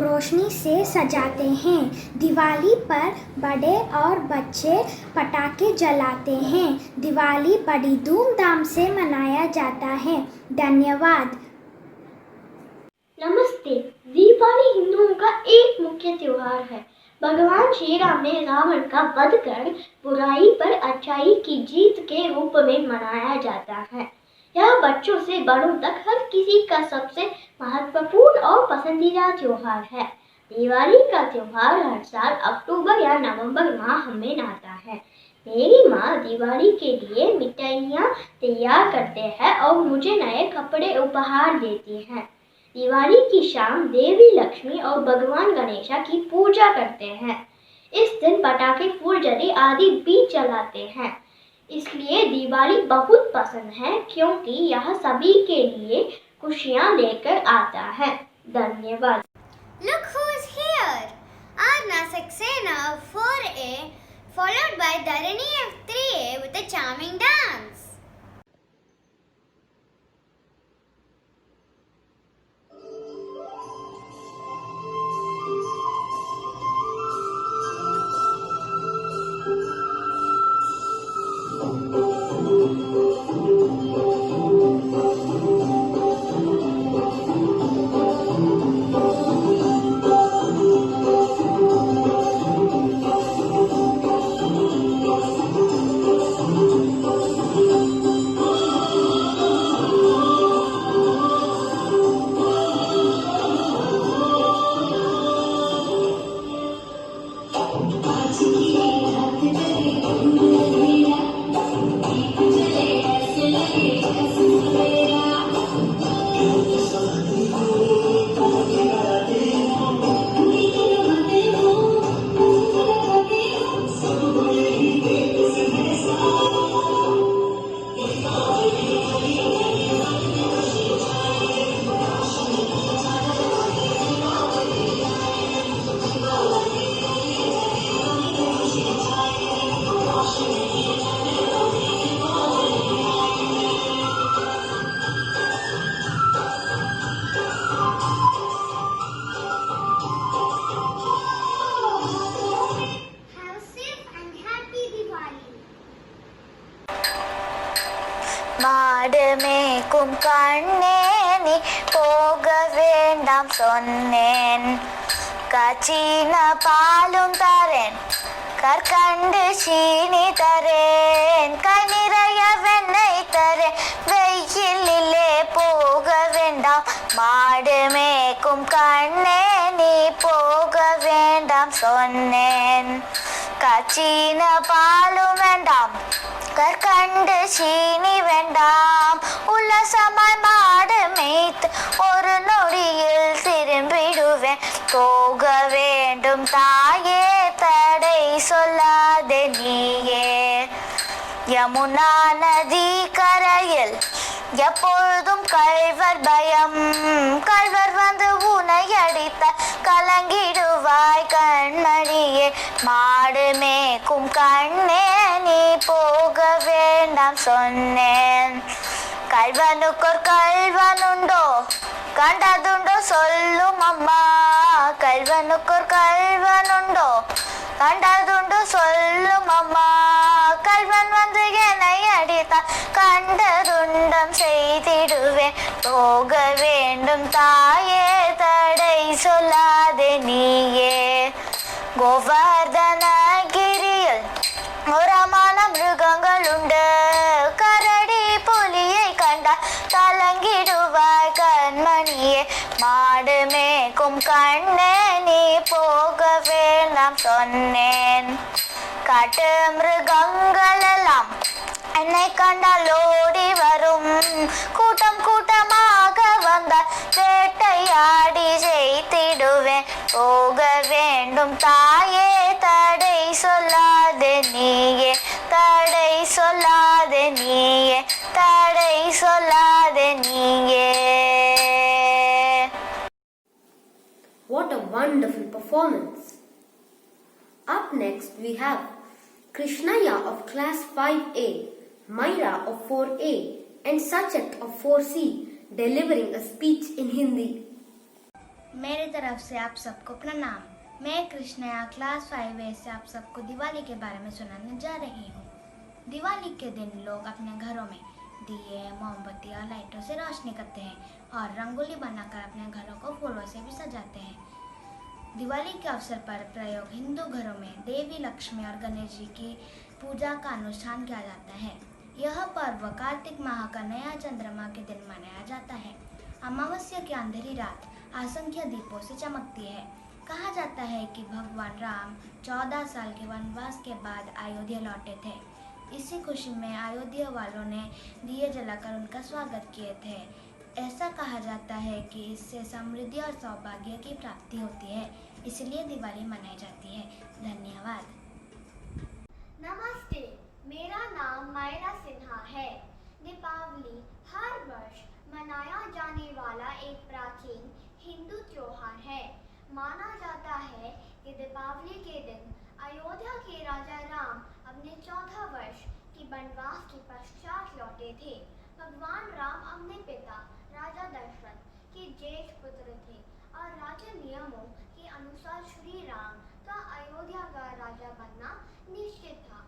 रोशनी से सजाते हैं। दिवाली पर बड़े और बच्चे पटाखे जलाते हैं। दिवाली बड़ी धूमधाम से मनाया जाता है। धन्यवाद। नमस्ते। दीपावली हिंदुओं का एक मुख्य त्योहार है। भगवान श्री राम ने रावण का वध कर बुराई पर अच्छाई की जीत के रूप में मनाया जाता है। यह बच्चों से बड़ों तक हर किसी का सबसे महत्वपूर्ण और पसंदीदा त्योहार है। दिवाली का त्योहार हर साल अक्टूबर या नवंबर माह में आता है। मेरी माँ दिवाली के लिए मिठाइयाँ तैयार करते हैं और मुझे नए कपड़े उपहार देती हैं। दिवाली की शाम देवी लक्ष्मी और भगवान गणेशा की पूजा करते हैं। इस दिन पटाखे, फुलझड़ी आदि भी जलाते हैं। इसलिए दिवाली बहुत पसंद है क्योंकि यह सभी के लिए खुशियाँ लेकर आता है। धन्यवाद। Look who's here! Arna Saxena of 4A, followed by Dharani of 3A with a charming dance. மாடுமேக்கும் கண்ணே நீ போக வேண்டாம் சொன்னேன். காய்ச்சின பாலும் தரேன், கற்கண்டு சீனி தரேன், கை நிறைய வெண்ணெய் தரேன், வெயிலிலே போக வேண்டாம். மாடுமேக்கும் கண்ணே நீ போக வேண்டாம் சொன்னேன். காய்ச்சின பாலும் வேண்டாம், கற்கண்டு சீனி வேண்டாம். உல்லாசமாய் மாடு மேய்த்து ஒரு நொடியில் திரும்பிடுவேன். போக வேண்டும் தாயே, தடை சொல்லாதே நீயே. யமுனா நதி கரையில் எப்பொழுதும் கள்வர் பயம். கள்வர் வந்து உன்னை அடித்த கலங்கிடுவாய் கண்மணியே. மாடு மேய்க்கும் கண்ணே நீ போக வேண்டாம் சொன்னேன். கள்வனுக்கொரு கள்வனுண்டோ, கண்டதுண்டோ சொல்லும் அம்மா. கல்வனுக்கொரு கல்வனுண்டோ கண்டதுண்டு சொல்லும் அம்மா கல்வன் வந்து என்னை அடித்தால் கண்டதுண்டம் செய்திடுவேன் போக வேண்டும் தாயே தடை சொல்லாதே நீயே கோவர்தனகிரியில் உரமான மிருகங்கள் உண்டு கரடி புலியை கண்டால் கலங்கிடுவாய் கண்மணியே மாடு மேய்க்கும் கண்ணே நீ போக வேண்டாம் சொன்னேன் காட்டு மிருகங்கள் எல்லாம் என்னை கண்டால் ஓடி வரும் கூட்டம் கூட்டமாக வந்தால் வேட்டையாடி ஜெயித்திடுவேன் போக வேண்டும் தாயே தடை சொல்லாதே நீயே தடை சொல்லாதே நீயே தடை சொல்லாதே நீயே. What a wonderful performance! Up next we have Krishnaya of class 5A, Myra of 4A and Sachet of 4C delivering a speech in Hindi. मेरी तरफ से आप सबको प्रणाम। मैं कृष्णया क्लास 5A से आप सबको दिवाली के बारे में सुनाने जा रही हूँ। दिवाली के दिन लोग अपने घरों में दिए, मोमबत्ती और लाइटों से रोशनी करते हैं और रंगोली बनाकर अपने घरों को फूलों से भी सजाते हैं। दिवाली के अवसर पर प्रयोग हिंदू घरों में देवी लक्ष्मी और गणेश जी की पूजा का अनुष्ठान किया जाता है। यह पर्व कार्तिक माह का नया चंद्रमा के दिन मनाया जाता है। अमावस्या की अंधेरी रात असंख्य दीपों से चमकती है। कहा जाता है कि भगवान राम 14 साल के वनवास के बाद अयोध्या लौटे थे। इसी खुशी में अयोध्या वालों ने दिए जलाकर उनका स्वागत किए थे। ऐसा कहा जाता है कि इससे समृद्धि और सौभाग्य की प्राप्ति होती है, इसलिए दिवाली मनाई जाती है। धन्यवाद। नमस्ते, मेरा नाम मायरा सिन्हा है। दीपावली हर वर्ष मनाया जाने वाला एक प्राचीन हिंदू त्योहार है। माना जाता है कि दीपावली के दिन अयोध्या के राजा राम अपने 14 वर्ष की वनवास के पश्चात लौटे थे। भगवान राम अपने पिता राजा दशरथ के ज्येष्ठ पुत्र थे और राज्य नियमों के अनुसार श्री राम का अयोध्या का राजा बनना निश्चित था।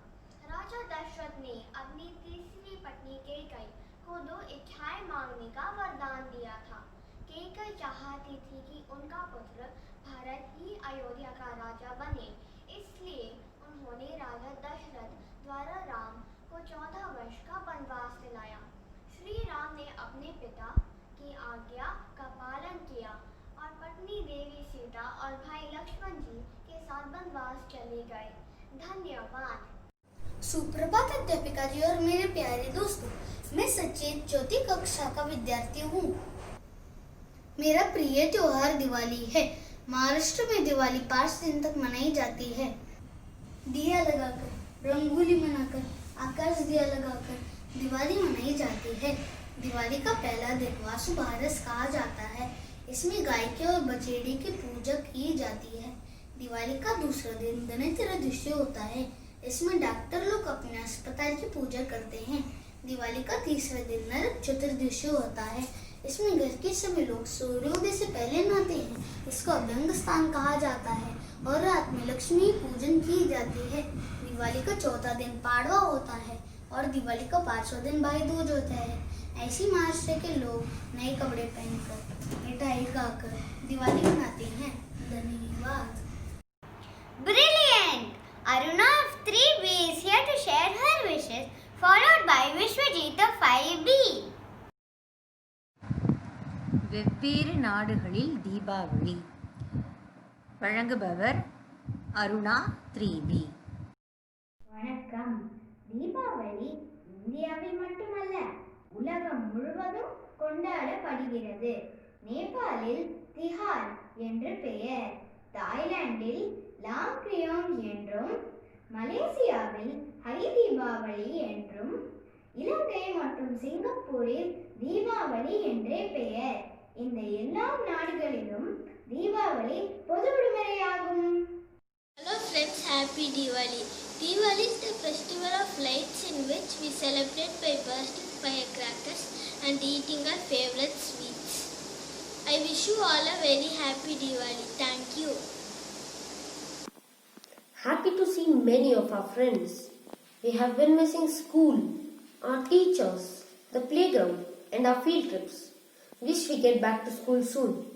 राजा दशरथ ने अपनी तीसरी पत्नी कैकेयी को 2 इच्छाएं मांगने का वरदान दिया था। कैकेयी चाहती थी कि उनका पुत्र भरत ही अयोध्या का राजा बने, इसलिए उन्होंने राजा दशरथ द्वारा राम को 14 वर्ष का वनवास दिलाया। श्री राम ने अपने पिता की आज्ञा का पालन किया और पत्नी देवी सीता और भाई लक्ष्मण जी के साथ वनवास चले गए। धन्यवाद। सुप्रभात अध्यापिका जी और मेरे प्यारे दोस्तों, मैं सचिन चौथी कक्षा का विद्यार्थी हूँ। मेरा प्रिय त्योहार दिवाली है। महाराष्ट्र में दिवाली 5 दिन तक मनाई जाती है। दिया लगाकर, रंगोली मनाकर, आकाश दिया लगाकर दिवाली मनाई जाती है। दिवाली का पहला दिन वासु बारस कहा जाता है। इसमें गाय के और बछेड़े की पूजा की जाती है। दिवाली का दूसरा दिन गणेश चतुर्थी होता है। इसमें डॉक्टर लोग अपने अस्पताल की पूजा करते हैं। दिवाली का तीसरा दिन नरक चतुर्दशी होता है। इसमें घर के सभी लोग सूर्योदय से पहले नहाते हैं। इसको अभ्यंग स्नान कहा जाता है और रात में लक्ष्मी पूजन की जाती है। दिवाली का चौथा दिन पाड़वा होता है और दिवाली का 5वां दिन भाई दूज होता है। ऐसी महाराष्ट्र के लोग नए कपड़े पहनकर मिठाई खाकर दिवाली मनाते हैं। धन्यवाद। Brilliant! Aruna of 3B is here to share her wishes, followed by Vishwajit of 5B. வெவ்வேறு நாடுகளில் தீபாவளி. வழங்குபவர் அருணா 3B. வணக்கம். தீபாவளி இந்தியாவில் மட்டுமல்ல, உலகம் முழுவதும் கொண்டாடப்படுகிறது. நேபாளில் திஹார் என்று பெயர், தாய்லாந்தில் லாம்க்ரியோங் என்றும், மலேசியாவில் ஹை தீபாவளி என்றும், இலங்கை மற்றும் சிங்கப்பூரில் தீபாவளி என்றே பெயர். இந்த எல்லா நாடுகளிலும் தீபாவளி பொது விடுமுறையாகும். Hello friends, happy Diwali. Diwali is the festival of lights in which we celebrate by bursting firecrackers and eating our favorite sweets. I wish you all a very happy Diwali. Thank you. Happy to see many of our friends. We have been missing school, our teachers, the playground, and our field trips. Wish we get back to school soon.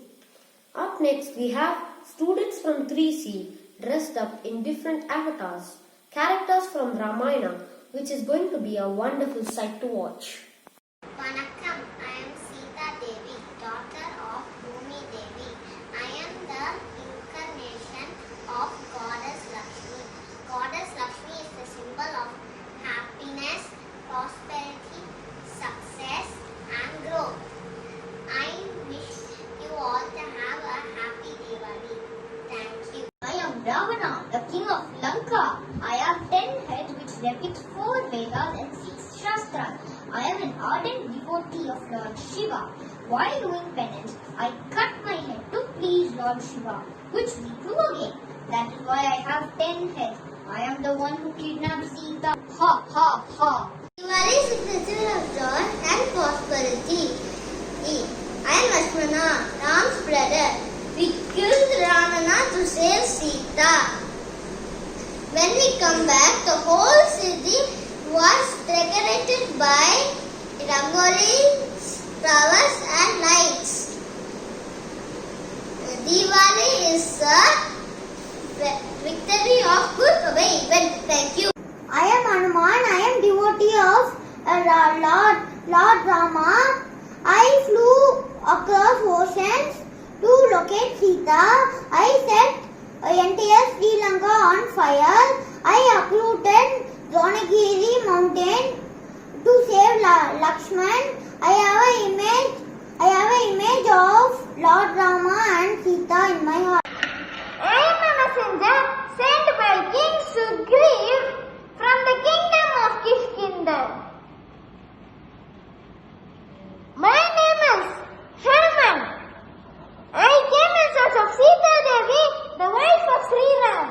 Up next, we have students from 3C dressed up in different avatars, characters from Ramayana, which is going to be a wonderful sight to watch. Vanakkam, I am Sita Devi, daughter of Bhumi Devi. I am the incarnation of Goddess Lakshmi. Goddess Lakshmi is the symbol of happiness, prosperity, success and growth. I wish you all to have a happy Diwali. Thank you. I am Ravana, the king of Lanka. I have 10 heads which depict 4 Vedas and 6 Shastras. I am an ardent devotee of Lord Shiva. While doing penance, I cut my head to please Lord Shiva, which we do again. That is why I have 10 heads. I am the one who kidnapped Sita. Ha ha ha. Diwali is the festival of joy and prosperity. I am Lakshmana, Ram's brother. We killed Ravana to save Sita. When we come back, the whole city was decorated by rangoli, flowers and lights. Diwali is a victory of good event. Thank you. I am Hanuman. I am devotee of Lord Rama. I flew across oceans to locate Sita. I set entire Sri Lanka on fire. I uprooted Dronagiri mountain to save Lakshman. I have an image of Lord Rama and Sita in my heart. I am a messenger sent by King Sugriv from the kingdom of Kishkinder. My name is Hanuman. I came in search of Sita Devi, the wife of Sri Ram.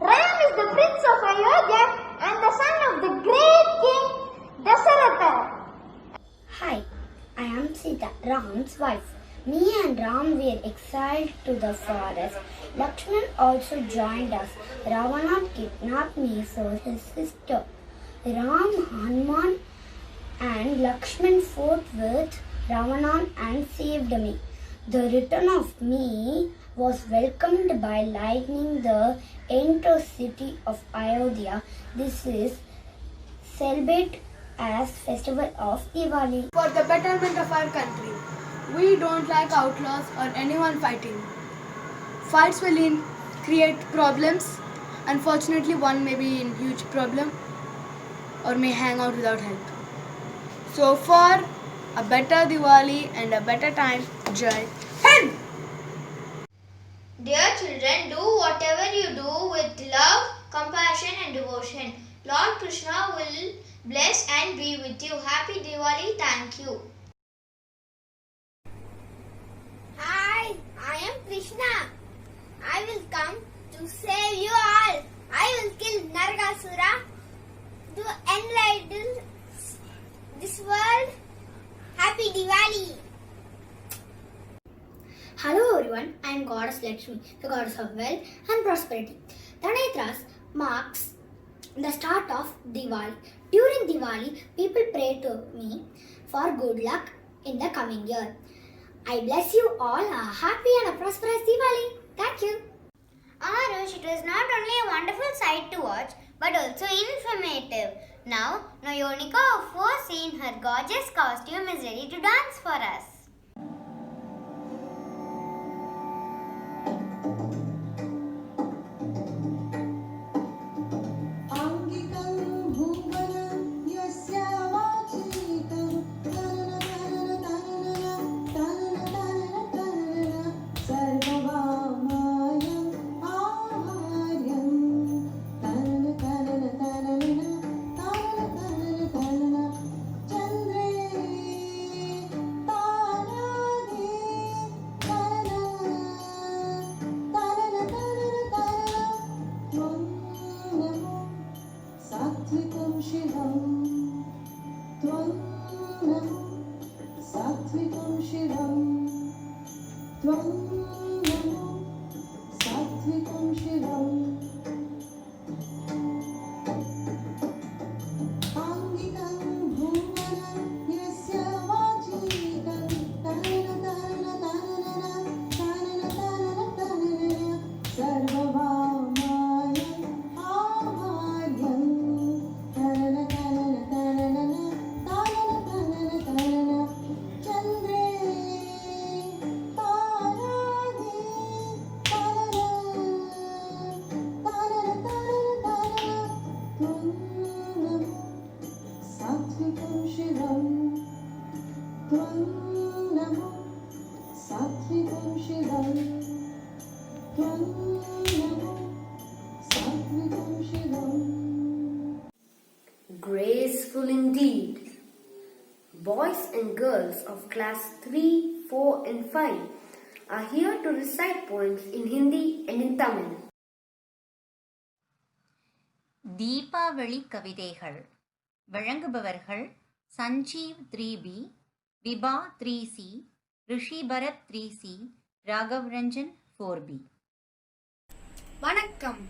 Ram is the prince of Ayodhya and the son of the great king Dasaratha. Hi, I am Sita, Ram's wife. Me and Ram were exiled to the forest. Lakshman also joined us. Ravana kidnapped me for his sister. Ram, Hanuman and Lakshman fought with Ravana and saved me. The return of me was welcomed by lighting the entire city of Ayodhya. This is celebrated as festival of Diwali. For the betterment of our country, we don't like outlaws or anyone fighting. Fights will create problems. Unfortunately, one may be in huge problem or may hang out without help. So for a better Diwali and a better time, Jai Hind! Dear children, do whatever you do with love, compassion and devotion. Lord Krishna will bless and be with you. Happy Diwali. Thank you. Hi, I am Krishna. I will come to save you all. I will kill Nargasura to enlighten this world. Happy Diwali. Hello everyone, I am Goddess Lakshmi, the goddess of wealth and prosperity. Dhanetras marks the start of Diwali. During Diwali, people pray to me for good luck in the coming year. I bless you all a happy and a prosperous Diwali. Thank you. Amarush, it was not only a wonderful sight to watch, but also informative. Now, Noyonika of 4C in her gorgeous costume is ready to dance for us. Sattvikam Shivam Tvam Namo Sattvikam सात्विकं शिवम् Graceful indeed. Boys and girls of class 3, 4 and 5 are here to recite poems in Hindi and in Tamil. Deepavali கவிதைகள் வழங்குபவர்கள் Sanjeev 3B, Vibha 3C, ரிஷி Bharat 3C, Raghav Ranjan 4B. வணக்கம்.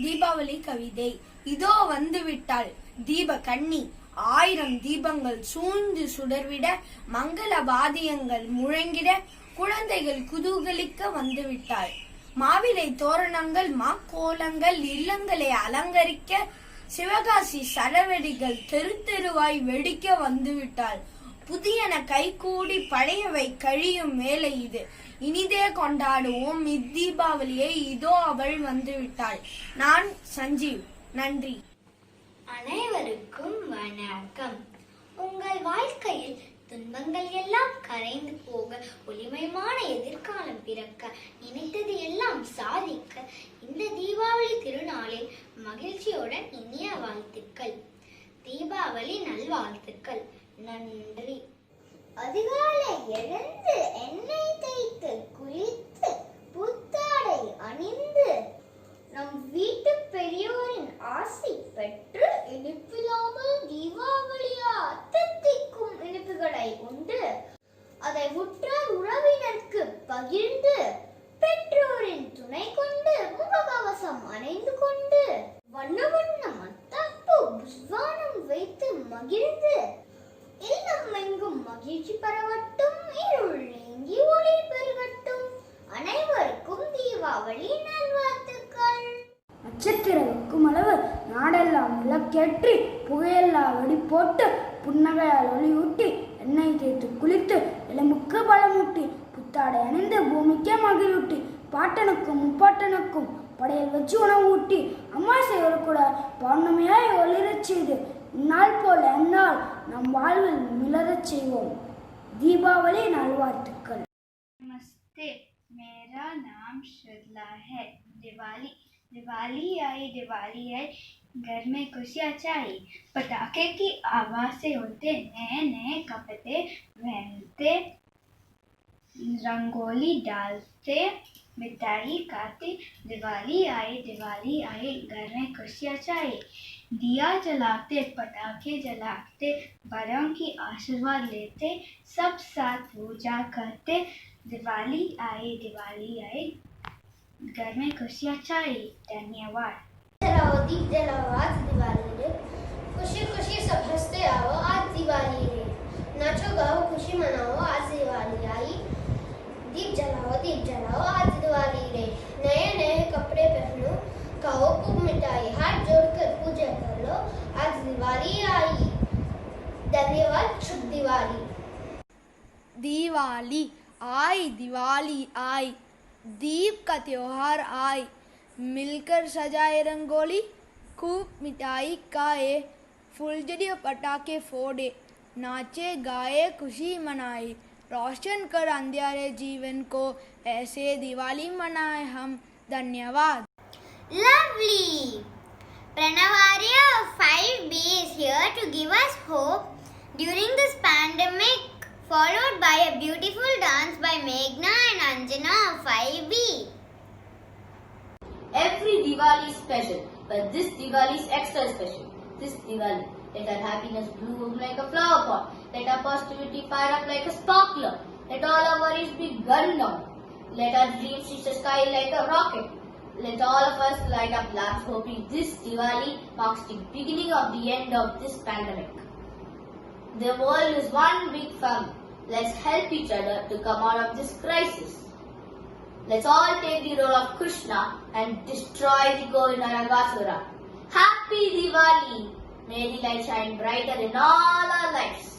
தீபாவளி கவிதை. இதோ வந்துவிட்டாள் தீப கன்னி, 1000 தீபங்கள் சூழ்ந்து சுடர்விட, மங்கள வாத்தியங்கள் முழங்கிட, குழந்தைகள் குதூகலிக்க வந்துவிட்டாள். மாவிலை தோரணங்கள் மாக்கோலங்கள் இல்லங்களை அலங்கரிக்க, சிவகாசி சரவெடிகள் தெரு தெருவாய் வெடிக்க வந்துவிட்டாள். புதியன கைகூடி பழையவை கழியும் வேலை இது, இனிதே கொண்டாடுவோம் இத்தீபாவளியை, இதோ அவள் வந்துவிட்டாள். நான் சஞ்சீவ். நன்றி. அனைவருக்கும் வணக்கம். உங்கள் வாழ்க்கையில் துன்பங்கள் எல்லாம் கரைந்து போக, ஒளிமயமான எதிர்காலம் பிறக்க, நினைத்தது எல்லாம் சாதிக்க இந்த தீபாவளி திருநாளில் மகிழ்ச்சியுடன் இனிய வாழ்த்துக்கள். தீபாவளி நல்வாழ்த்துக்கள். நன்றி. அதிகாலை எழுந்து எண்ணெய் தேய்த்து குளித்து புத்தாடை அணிந்து நம் வீட்டு பெரியோரின் ஆசை பெற்று இனிப்பில்லாமல் தீபாவளியா தித்திக்கும் இனிப்புகளை உண்டு அதை உற்றார் உறவினருக்கு பகிர்ந்து பெற்றோரின் துணை கொண்டு முகக்கவசம் அணிந்து கொண்டு வண்ண வண்ண மத்தாப்பு புஷ்வானம் வைத்து மகிழ்ந்து இல்லம் எங்கும் மகிழ்ச்சி பரவட்டும், இருள் நீங்கி ஒளி பெருகட்டும். அனைவருக்கும் தீபாவளி நல்வாழ்த்துக்கள். நட்சத்திரம் அளவு நாடெல்லாம் விளக்கேற்றி, புகையெல்லாம் வெடி போட்டு, புன்னகையால் ஒளியூட்டி, எண்ணெய் தேய்த்து குளித்து, எலும்புக்கு பலமூட்டி, புத்தாடை அணிந்து பூமிக்கே மகிழ்வூட்டி, பாட்டனுக்கும் முப்பாட்டனுக்கும் படையல் வச்சு உணவு ஊட்டி, அம்மாசையோடு கூட பௌர்ணமியாய் ஒளிரச் செய்து, இந்நாள் போல எந்நாள் நம் வாழ்வில் மிளரச் செய்வோம். दीपावली नलवार्तुक्कल। नमस्ते, मेरा नाम श्रद्धा है। दिवाली दिवाली आई, घर में खुशियाँ छाई, पटाखे की आवाज से उड़ते, नए नए कपड़े पहनते, रंगोली डालते, मिठाई खाते। दिवाली आई, घर में खुशियाँ छाई, दिया जलाते, पटाखे जलाते, बड़ों की आशीर्वाद लेते, सब साथ पूजा करते। दिवाली आई, घर में खुशियाँ छाई। धन्यवाद। जलाओ दीप जलाओ, आज दिवाली रे, खुशी खुशी सब हंसते आओ, आज दिवाली रे, नाचो गाओ खुशी मनाओ, आज दिवाली आई। दीप जलाओ, आज दिवाली रे, नए नए कपड़े पहनो, खाओ खूब मिठाई, हाथ जोड़कर पूजा कर लो, आज दिवाली आई। धन्यवाद। शुभ दिवाली। दिवाली आई, दीप का त्योहार आई, मिलकर सजाए रंगोली, खूब मिठाई खाए, फुलझड़ी पटाखे फोड़े, नाचे गाए खुशी मनाए, रोशन कर अंधियारे जीवन को, ऐसे दिवाली मनाए हम। धन्यवाद। Lovely! Pranavarya of 5B is here to give us hope during this pandemic, followed by a beautiful dance by Meghna and Anjana of 5B. Every Diwali is special, but this Diwali is extra special. This Diwali, let our happiness bloom like a flower pot, let our positivity fire up like a sparkler, let all our worries be gunned down, let our dreams reach the sky like a rocket. let all of us light up lamps, hoping this Diwali marks the beginning of the end of this pandemic. The world is one big family. Let's help each other to come out of this crisis. Let's all take the role of Krishna and destroy the Govindaragasura. Happy Diwali! May the light shine brighter in all our lives.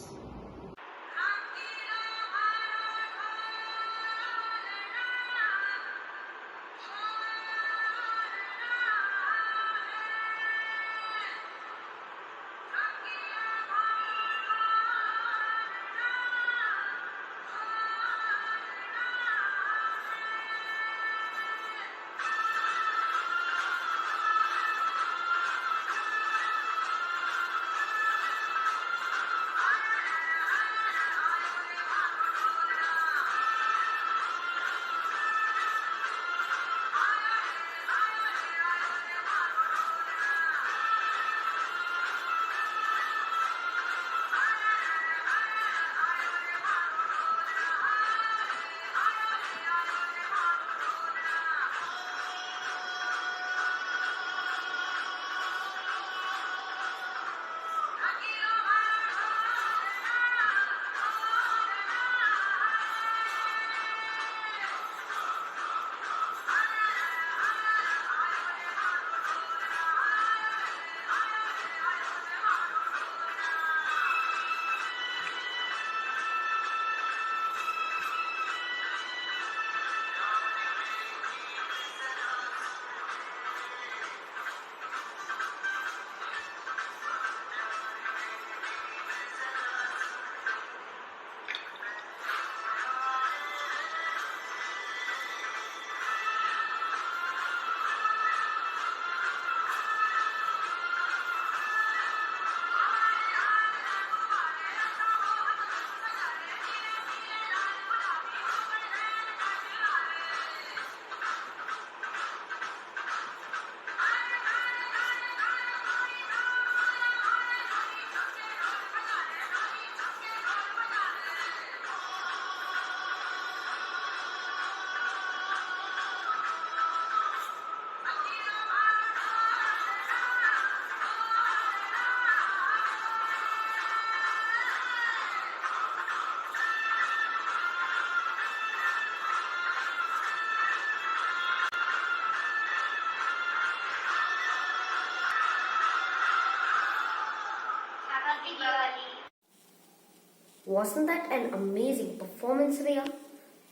Wasn't that an amazing performance, Rhea?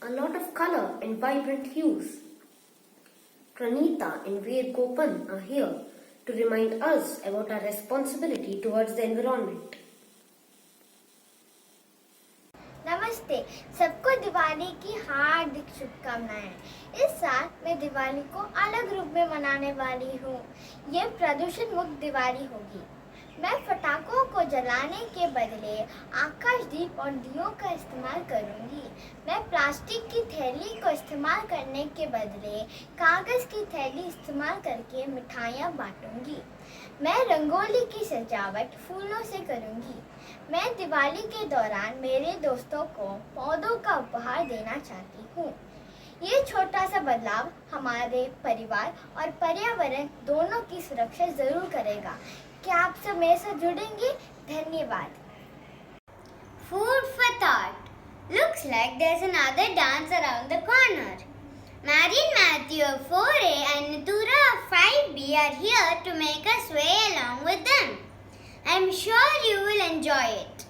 A lot of color and vibrant hues. Pranita and Ved Gopan are here to remind us about our responsibility towards the environment. नमस्ते, सबको दिवाली की हार्दिक शुभकामनाएं। इस साल मैं दिवाली को अलग रूप में मनाने वाली हूँ। ये प्रदूषण मुक्त दिवाली होगी। मैं पटाखों को जलाने के बदले आकाशदीप और दियों का इस्तेमाल करूंगी। मैं प्लास्टिक की थैली को इस्तेमाल करने के बदले कागज की थैली इस्तेमाल करके मिठाइयाँ बांटूंगी। मैं रंगोली की सजावट फूलों से करूंगी। मैं दिवाली के दौरान मेरे दोस्तों को पौधों का उपहार देना चाहती हूँ। ये छोटा सा बदलाव हमारे परिवार और पर्यावरण दोनों की सुरक्षा जरूर करेगा। क्या आप सब मेरे साथ जुड़ेंगे? धन्यवाद। Food for thought. Looks like there's another dance around the corner. Marian Matthew of 4A and Natura of 5B are here to make us sway along with them. I'm sure you will enjoy it.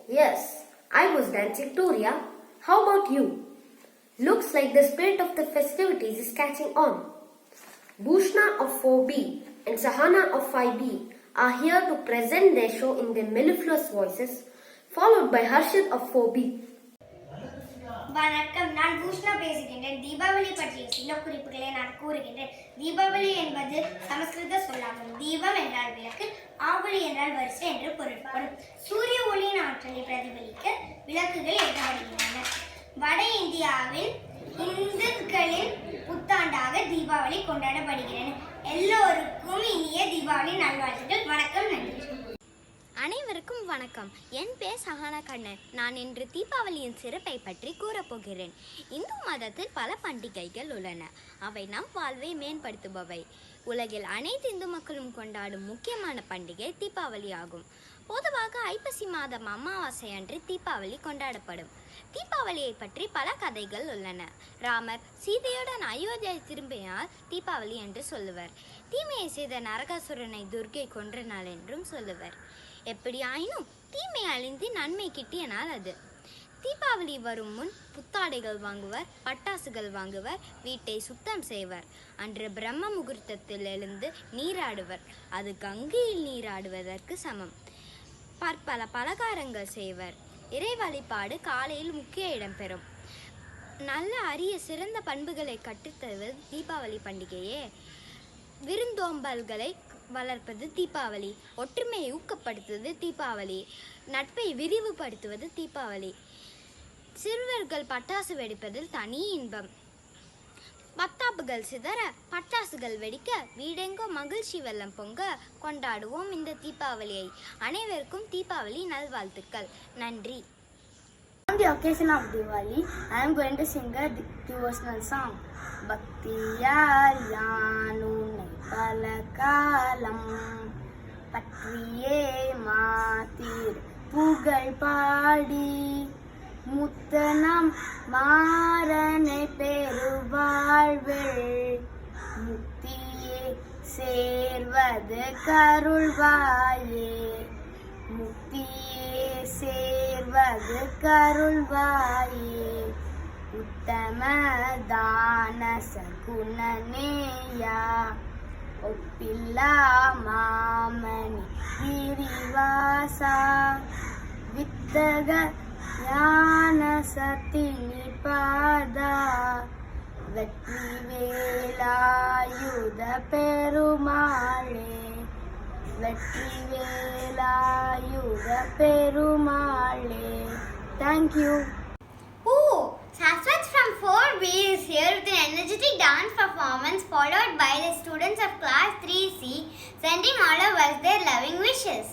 Yes, I was dancing too, Ria. How about you? Looks like the spirit of the festivities is catching on. Bhushna of 4B and Sahana of 5B are here to present their show in their mellifluous voices, followed by Harshit of 4B. வணக்கம், நான் பூஷ்ணா பேசுகின்றேன். தீபாவளி பற்றிய சில குறிப்புகளை நான் கூறுகின்றேன். தீபாவளி என்பது சமஸ்கிருத சொல்லாகும். தீபம் என்றால் விளக்கு, ஆவளி என்றால் வரிசை என்று பொருள்படும். சூரிய ஒளியின் ஆற்றலை பிரதிபலிக்க விளக்குகள் ஏற்றப்படுகின்றன. வட இந்தியாவில் இந்துக்களின் புத்தாண்டாக தீபாவளி கொண்டாடப்படுகிறது. எல்லோருக்கும் இனிய தீபாவளி நல்வாழ்த்துக்கள். வணக்கம், நன்றி. அனைவருக்கும் வணக்கம். என் பேர் சஹானா கண்ணன். நான் இன்று தீபாவளியின் சிறப்பை பற்றி கூறப்போகிறேன். இந்து மதத்தில் பல பண்டிகைகள் உள்ளன. அவை நம் வாழ்வை மேம்படுத்துபவை. உலகில் அனைத்து இந்து மக்களும் கொண்டாடும் முக்கியமான பண்டிகை தீபாவளி ஆகும். பொதுவாக ஐப்பசி மாதம் அமாவாசை அன்று தீபாவளி கொண்டாடப்படும். தீபாவளியை பற்றி பல கதைகள் உள்ளன. ராமர் சீதையுடன் அயோத்தியை திரும்பினால் தீபாவளி என்று சொல்லுவர். தீமையை செய்த நரகாசுரனை துர்க்கை கொன்ற நாள் என்றும் சொல்லுவர். எப்படி ஆயினும் தீமை அழிந்து நன்மை கிட்டிய நாள் அது. தீபாவளி வரும் முன் புத்தாடைகள் வாங்குவர், பட்டாசுகள் வாங்குவர், வீட்டை சுத்தம் செய்வர். அன்று பிரம்ம முகூர்த்தத்தில் எழுந்து நீராடுவர். அது கங்கையில் நீராடுவதற்கு சமம். பற்பல பலகாரங்கள் செய்வர். இறை வழிபாடு காலையில் முக்கிய இடம்பெறும். நல்ல அரிய சிறந்த பண்புகளை கற்றுத்தருவது தீபாவளி பண்டிகையே. விருந்தோம்பல்களை வளர்ப்பது தீபாவளி. ஒற்றுமையை ஊக்கப்படுத்துவது தீபாவளி. நட்பை விரிவுபடுத்துவது தீபாவளி. சிறுவர்கள் பட்டாசு வெடிப்பதில் தனி இன்பம். மத்தாப்புகள் சிதற, பட்டாசுகள் வெடிக்க, வீடெங்கோ மகிழ்ச்சி வெள்ளம் பொங்க கொண்டாடுவோம் இந்த தீபாவளியை. அனைவருக்கும் தீபாவளி நல்வாழ்த்துக்கள். நன்றி. On the occasion of Diwali, I am going to sing a devotional song. பக்தியால் யானுனை பலகாலம் பற்றியே மாத்தீர் புகழ் பாடி முத்தனம் மாறனை பெருவாழ்வில் முக்தியே சேர்வது கருள்வாயே. முக்தியே சேர்வது கருள்வாயே. உத்தம தான சகுணனேயா ஒப்பில்லா மாமணி கிரிவாசா வித்தக ஞான சத்தினி பாதா வெற்றி வேலாயுத பெருமாளே. வெற்றி வேலாயுத பெருமாளே. Thank you. Ooh, Saswat from 4B is here with an energetic dance performance followed by the students of class 3C sending all of us their loving wishes.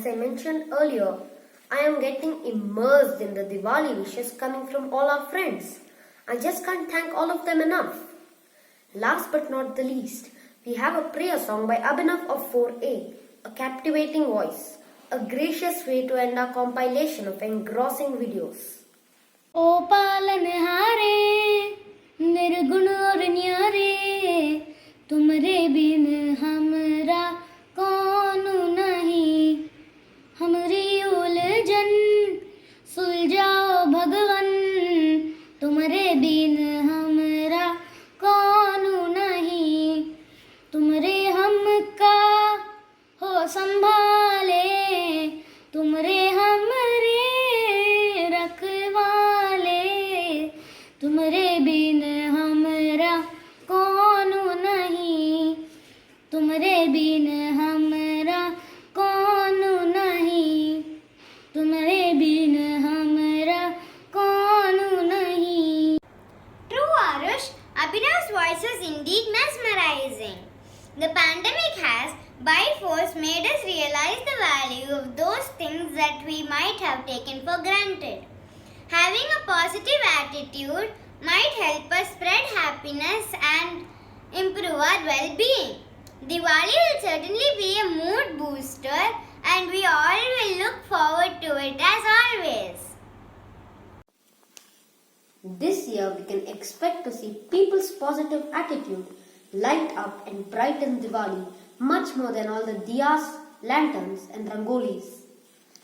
As I mentioned earlier, I am getting immersed in the Diwali wishes coming from all our friends. I just can't thank all of them enough. Last but not the least, we have a prayer song by Abhinav of 4A, a captivating voice, a gracious way to end our compilation of engrossing videos. ओ पालनहारे निर्गुण और न्यारे, तुमरे बिन हमरा कौन नहीं, हमरी उलझन सुलझाओ भगवन, तुमरे बिन हमरा कौन नहीं, तुमरे हमका हो संभाले, तुमरे हमरे रखवाले, तुमरे बिन हमरा कौन नहीं, तुमरे बिन हमरा कौन नहीं, तुमरे बिन हमरा कौन नहीं. True, Arush, Abhinav's voice is indeed mesmerizing. The pandemic has, by force, made us realize the value of those things that we might have taken for granted. Having a positive attitude might help us spread happiness and improve our well-being. Diwali will certainly be a mood booster, and we all will look forward to it as always. This year we can expect to see people's positive attitude light up and brighten Diwali much more than all the diyas, lanterns and rangolis.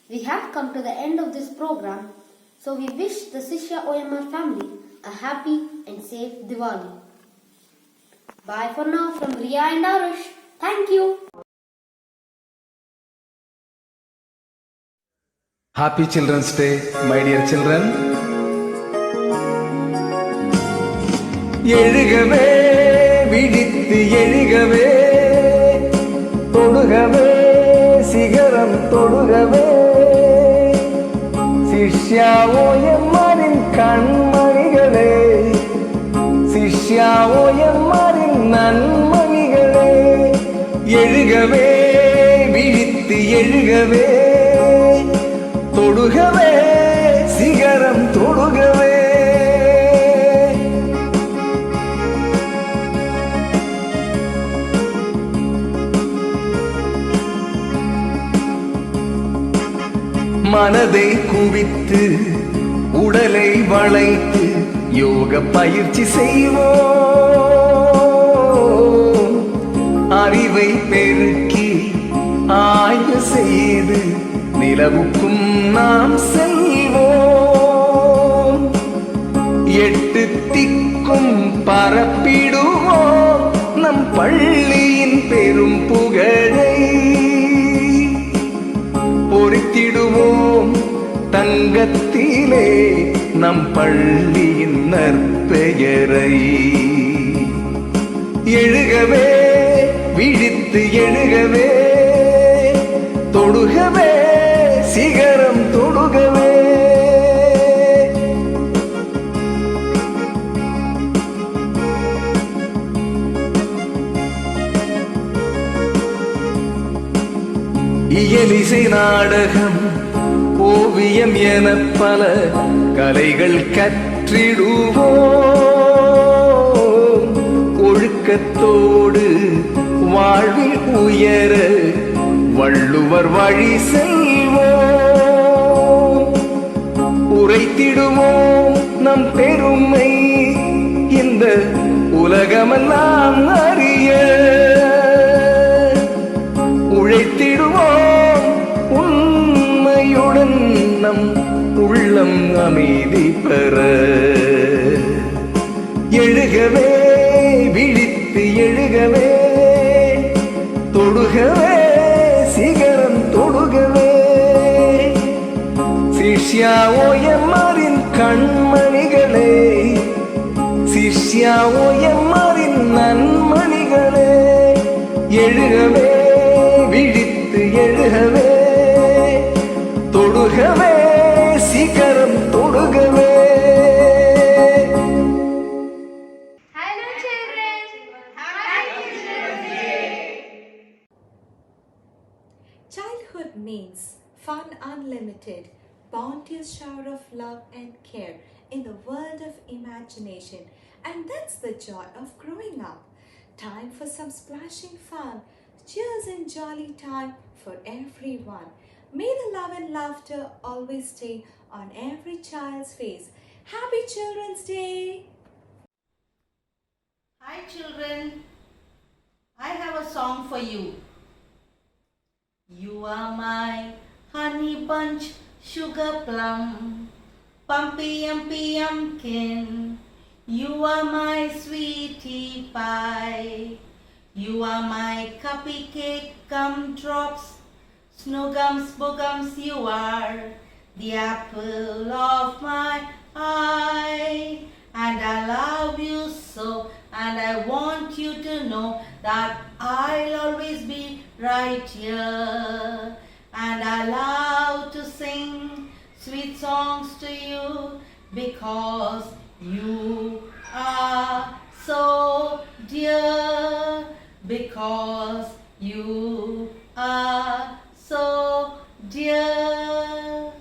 We have come to the end of this program, so we wish the Shishya OMR family a happy and safe Diwali. Bye for now from Riya and Arush. Thank you. Happy Children's Day, my dear children. எழுகவே விழித்து எழுகவே, தொடுகவே சிகரம் தொடுகவே, சிஷ்யாவோயம்மாரின் கண்மணிகளே, சிஷ்யாவோயம்மாரின் நன்மணிகளே, எழுகவே விழித்து எழுகவே, தொடுகவே சிகரம் தொடுகவே. மனதை குவித்து உடலை வளைத்து யோக பயிற்சி செய்வோம், அறிவை பெருக்கி ஆய்வு செய்து நிலவுக்கும் நாம் செல்வோம், எட்டு திக்கும் பரப்பிடுவோம் நம் பள்ளியின் பெரும் புகழை, பொறித்திடுவோம் தங்கத்திலே நம் பள்ளியின் நற்பெயரை. எழுகவே விழித்து எழுகவே, தொடுகவே சிகரம் தொடுகவே. இயலிசை நாடகம் ஓவியம் என பல கலைகள் கற்றிடுவோம், ஒழுக்கத்தோடு வாழ்வில் உயர வள்ளுவர் வழி செல்வோம், உரைத்திடுவோம் நம் பெருமை இந்த உலகமெல்லாம் அறிய, உழைத்திடுவோம் உண்மையுடன் நம் உள்ளம் அமைதி பெற. எழுகவே விழித்து எழுகவே, தொடுகவே சிகரம் தொடுகவே, சிஷ்யா ஓயம்மாரின் கண்மணிகளே, சிஷ்யா ஓயம்மாரின் நன்மணிகளே, எழுகவே விழித்து எழுகவே, தொடுகவே சிகரம் தொடுகவே. Hello children. Happy Children's Day. Childhood means fun unlimited, bounteous shower of love and care in the world of imagination, and that's the joy of growing up. Time for some splashing fun, cheers and jolly time for everyone. May the love and laughter always stay on every child's face. Happy Children's Day! Hi children, I have a song for you. You are my honey bunch, sugar plum, pumpy umpy pumpkin. You are my sweetie pie. You are my cupcake gumdrops, snowgums, bogums. You are the apple of my eye. And I love you so, and I want you to know that I'll always be right here. And I love to sing sweet songs to you because you are so dear. Because you are so dear.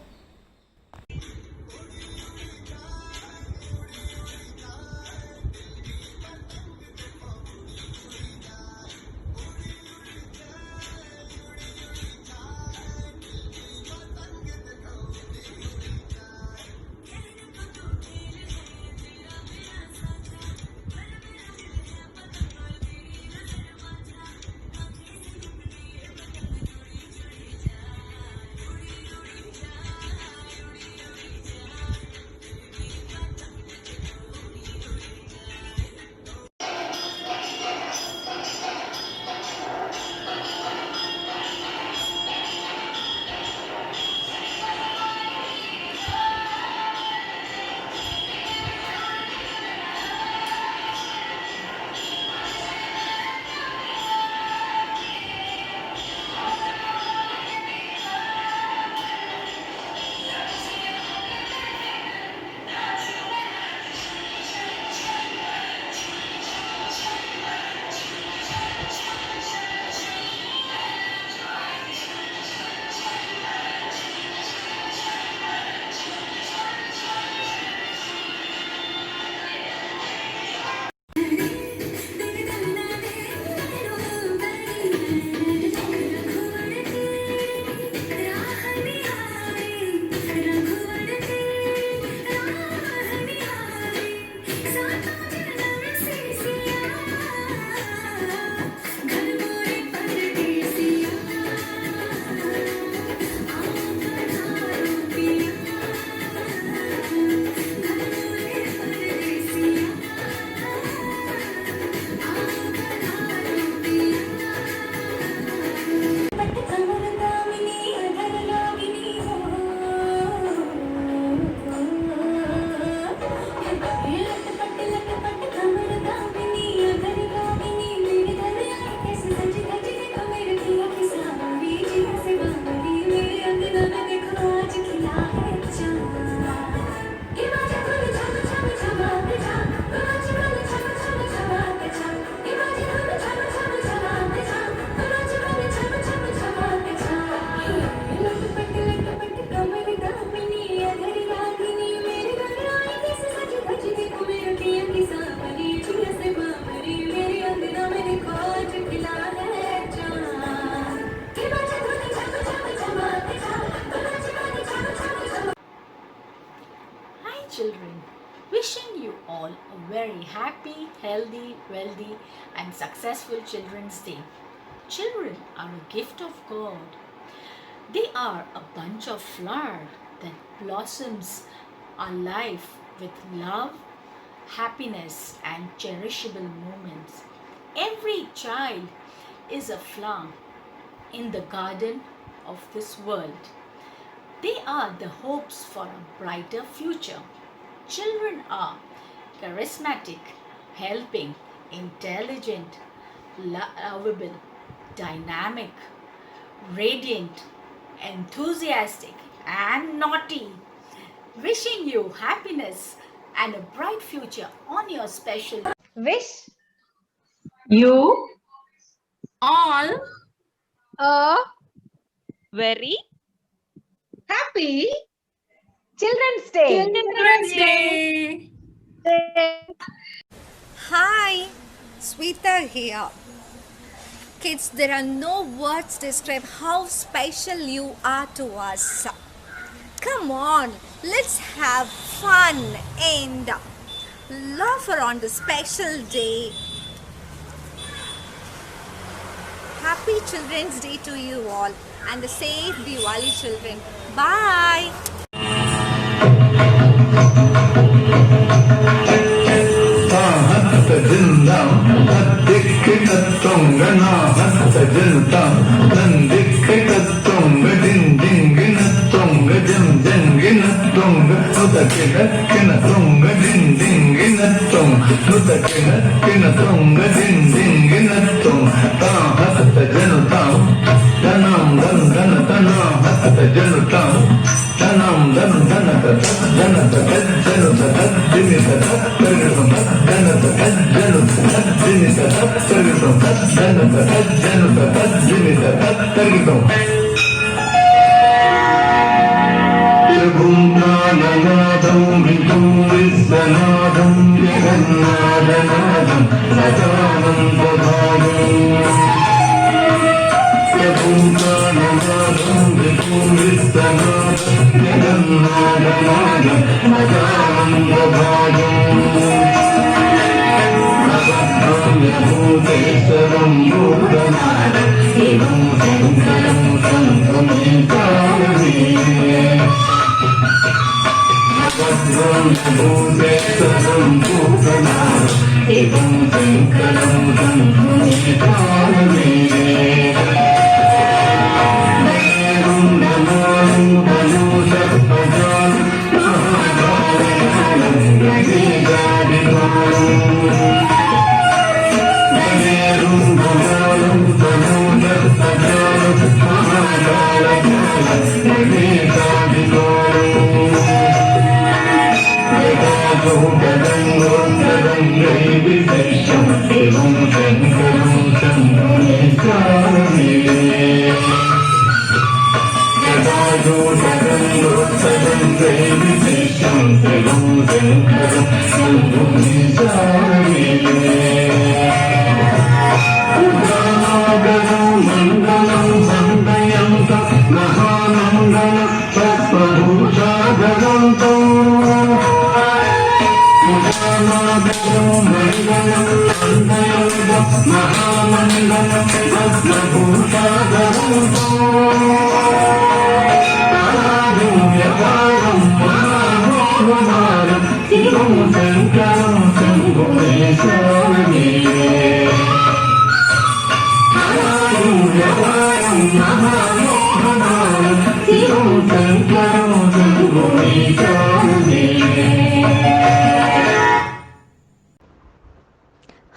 Children, wishing you all a very happy, healthy, wealthy and successful Children's Day. Children are a gift of God. They are a bunch of flowers that blossoms our life with love, happiness and cherishable moments. Every child is a flower in the garden of this world. They are the hopes for a brighter future. Children are charismatic, helping, intelligent, lovable, dynamic, radiant, enthusiastic, and naughty. Wishing you happiness and a bright future on your special day. Wish you all a very happy Children's Day. Children's Day. Hi, Sweeta here. Kids, there are no words to describe how special you are to us. Come on, let's have fun and laugh on this special day. Happy Children's Day to you all and a safe Diwali, children. Bye.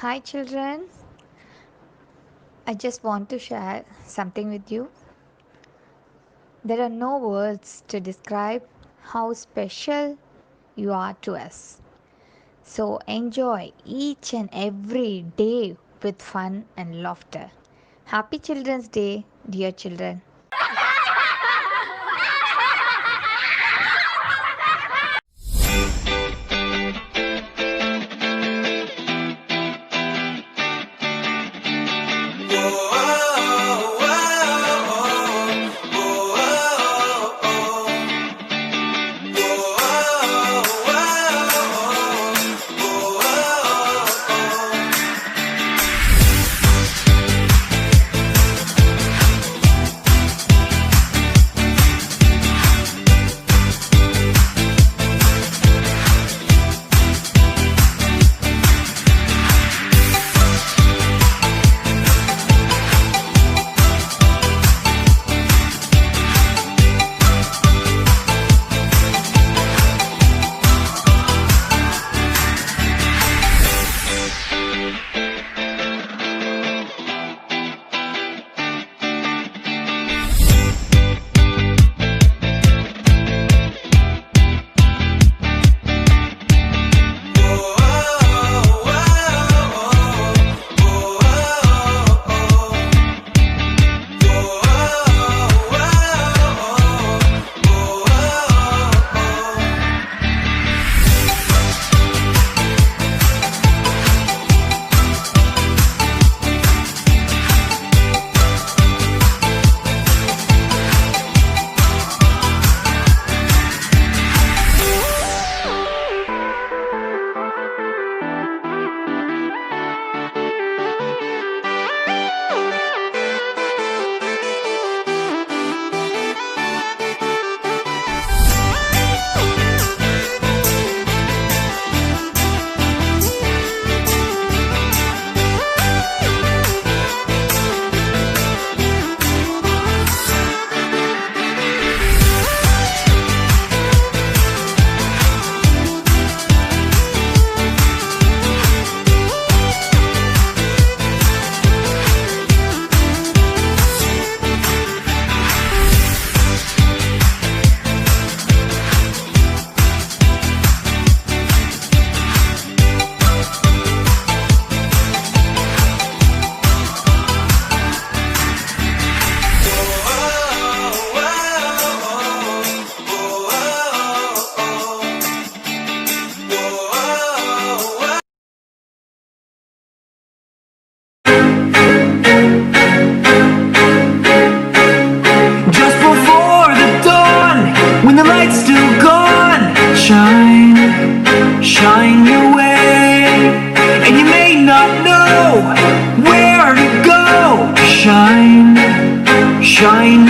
Hi children, I just want to share something with you. There are no words to describe how special you are to us. So enjoy each and every day with fun and laughter. Happy Children's Day, dear children.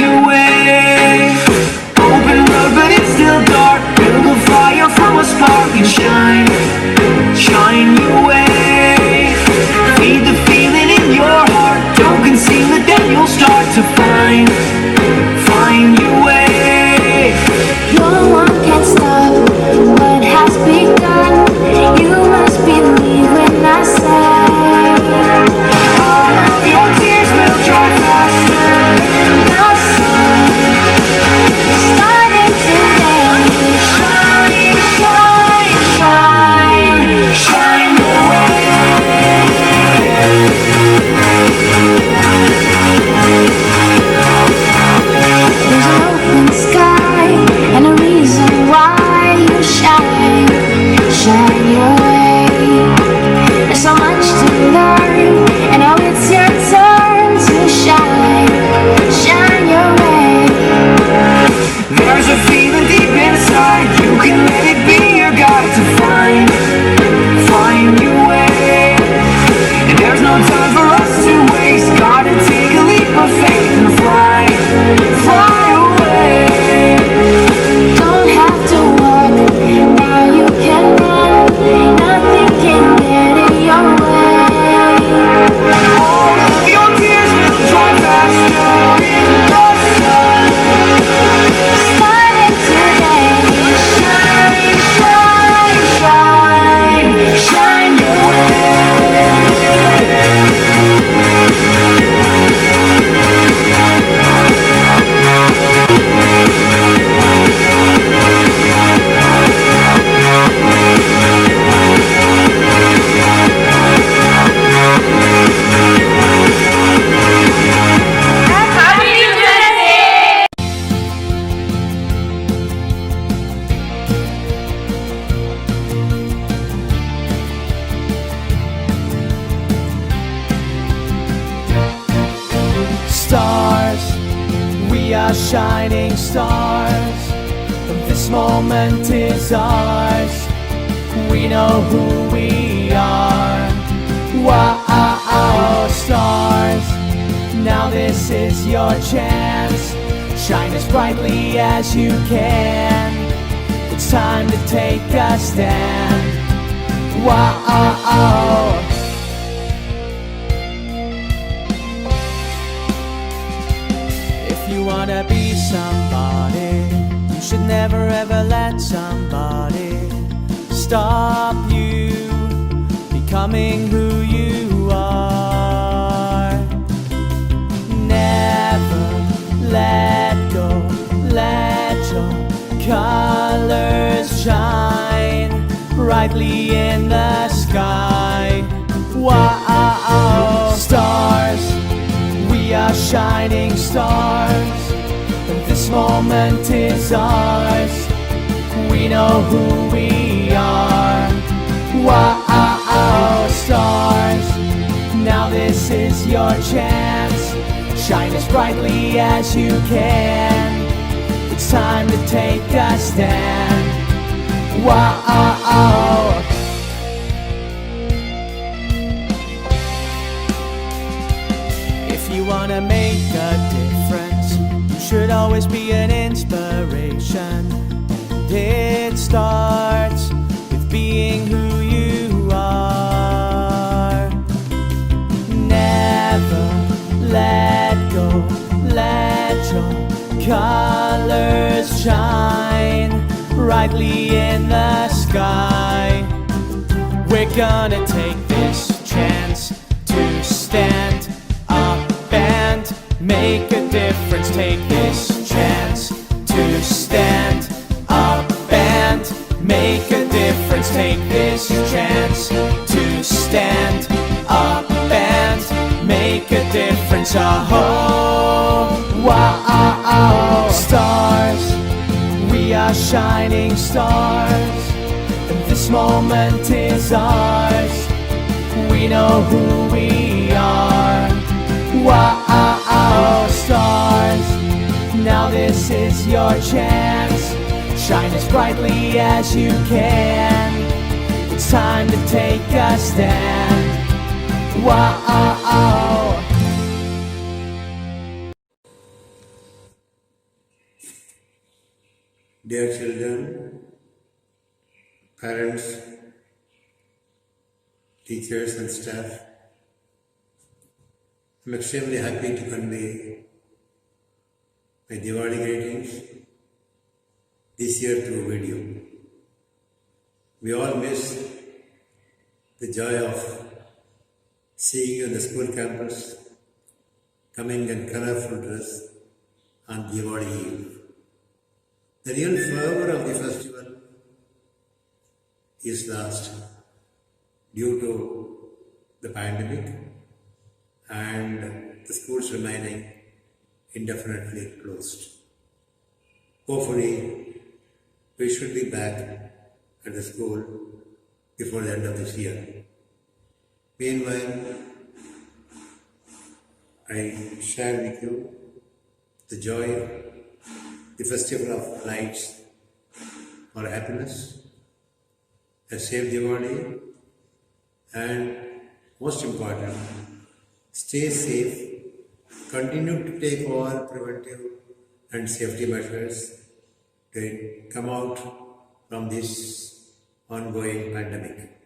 your way. Open road but it's still dark. Build a fire from a spark and shine your way. Feed the feeling in your heart. Don't conceal it, then you'll start to find your way. No one can stop what has begun. You must believe when I say all of your tears will dry faster. the sun starting today. Shine, shine, shine, shine your way. There's an open sky and a reason why you shine your way. There's so much to learn, and now it's your turn to shine your way. There's a feeling deep inside. You can let it be your guide to find your way. And there's no time for us to waste. Gotta take a leap of faith and fly away. Don't have to walk, now you can run. Nothing can get in your way. All of your tears will dry faster in the sun. Starting today, shine, shine, shine, shine your way. Stars, we are shining stars. This moment is ours. We know who we are. Wow, stars. Now this is your chance. Shine as brightly as you can. It's time to take a stand. Wow. If you wanna be somebody, you should never ever let somebody stop you becoming who you are. Never let go, let your colors shine brightly in the sky. Wow, stars, we are shining stars. This moment is ours. We know who we are. Wow, stars. Now this is your chance. Shine as brightly as you can. It's time to take a stand. Wow. If you wanna make a difference, you should always be an inspiration. And it starts with being who you are. Never let go, let your colors shine brightly in the sky. We're gonna take this chance to stand up and make a difference. Take this chance to stand up and make a difference. Take this chance to stand up and make a difference. Oh, wow, stars, we are shining stars. And this moment is ours. We know who we are. Wow, stars, now this is your chance. Shine as brightly as you can. It's time to take a stand. Wow. Dear children, parents, teachers and staff, I'm extremely happy to convey my Diwali greetings this year through video. We all miss the joy of seeing you in the school campus, coming in colorful dress on Diwali Eve. The real fervor of the festival is lost due to the pandemic and the schools remaining indefinitely closed. Hopefully, we should be back at the school before the end of this year. Meanwhile, I share with you the joy, the festival of lights or happiness, a safe Diwali, and most important, stay safe, continue to take all preventive and safety measures to come out from this ongoing pandemic.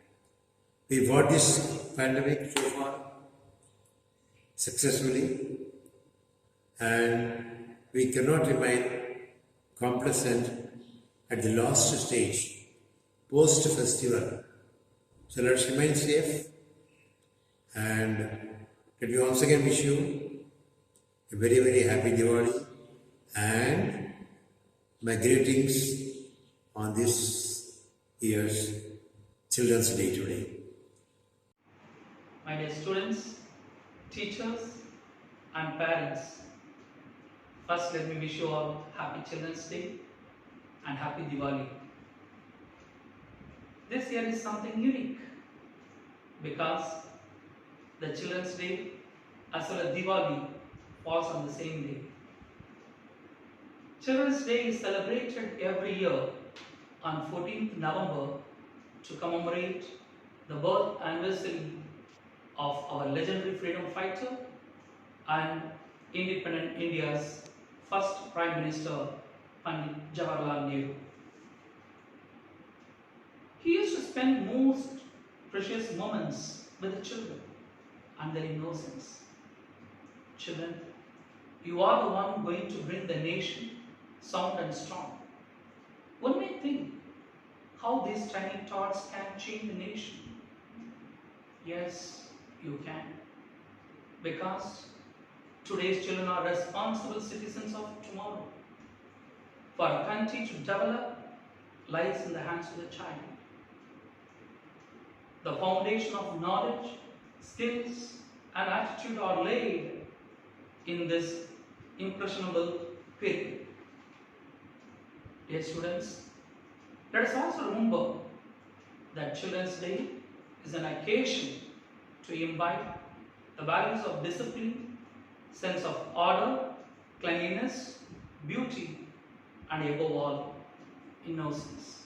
We fought this pandemic so far successfully, and we cannot remain complacent at the last stage, post-festival. So let's remain safe, and let me once again wish you a very, very happy Diwali and my greetings on this year's Children's Day today. My dear students, teachers and parents, first let me wish you all happy Children's Day and happy Diwali. This year is something unique because the Children's Day as well as Diwali falls on the same day. Children's Day is celebrated every year on 14th November to commemorate the birth anniversary of our legendary freedom fighter and independent India's first Prime Minister, Pandit Jawaharlal Nehru. He used to spend most precious moments with the children and their innocence. Children, you are the one going to bring the nation sound and strong. One may think how these tiny thoughts can change the nation. Yes, you can. Because today's children are responsible citizens of tomorrow. For a country to develop lies in the hands of the child. The foundation of knowledge, skills, and attitude are laid in this impressionable period. Dear students, let us also remember that Children's Day is an occasion to imbibe the values of discipline, sense of order, cleanliness, beauty, and above all, innocence.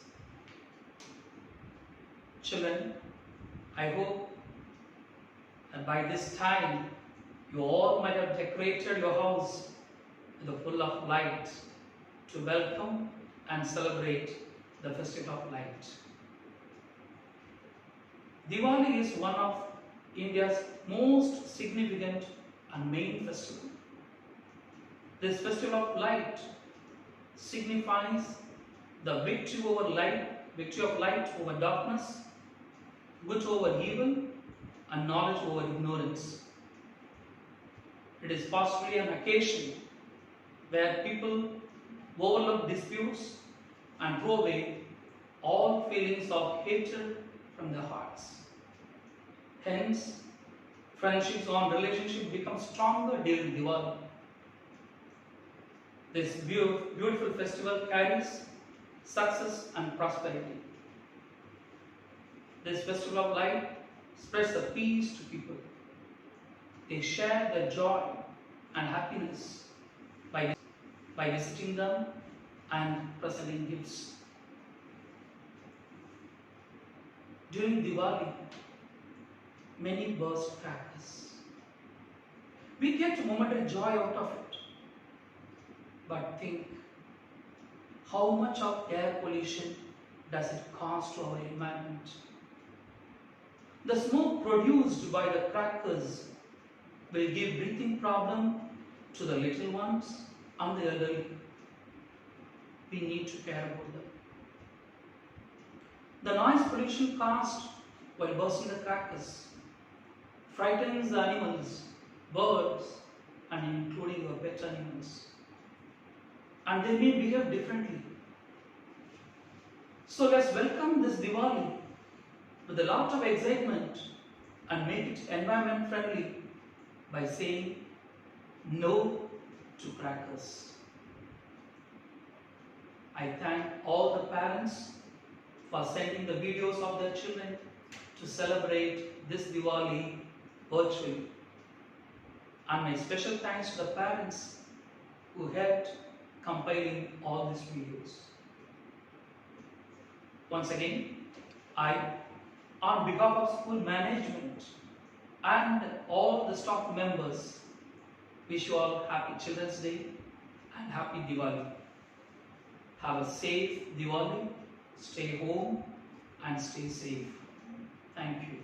Children, I hope that by this time you all might have decorated your house with a full of light to welcome and celebrate the festival of light. Diwali is one of India's most significant and main festival. This festival of light signifies the victory over light, victory of light over darkness, good over evil, and knowledge over ignorance. It is possibly an occasion where people overlook disputes and throw away all feelings of hatred from their hearts. Hence, friendships and relationships become stronger during Diwali. This beautiful festival carries success and prosperity. This festival of light spreads the peace to people. They share their joy and happiness by visiting them and presenting gifts. During Diwali, many burst crackers. We get momentary joy out of it. But think how much of air pollution does it cause to our environment. The smoke produced by the crackers will give breathing problem to the little ones and the elderly. We need to care about them. The noise pollution caused while bursting the crackers frightens the animals, birds, and including your pet animals. And they may behave differently. So let's welcome this Diwali with a lot of excitement and make it environment friendly by saying no to crackers. I thank all the parents for sending the videos of their children to celebrate this Diwali virtually. And my special thanks to the parents who helped compiling all these videos. Once again, I, on behalf of school management and all the staff members, wish you all happy Children's Day and happy Diwali. Have a safe Diwali, stay home and stay safe. Thank you.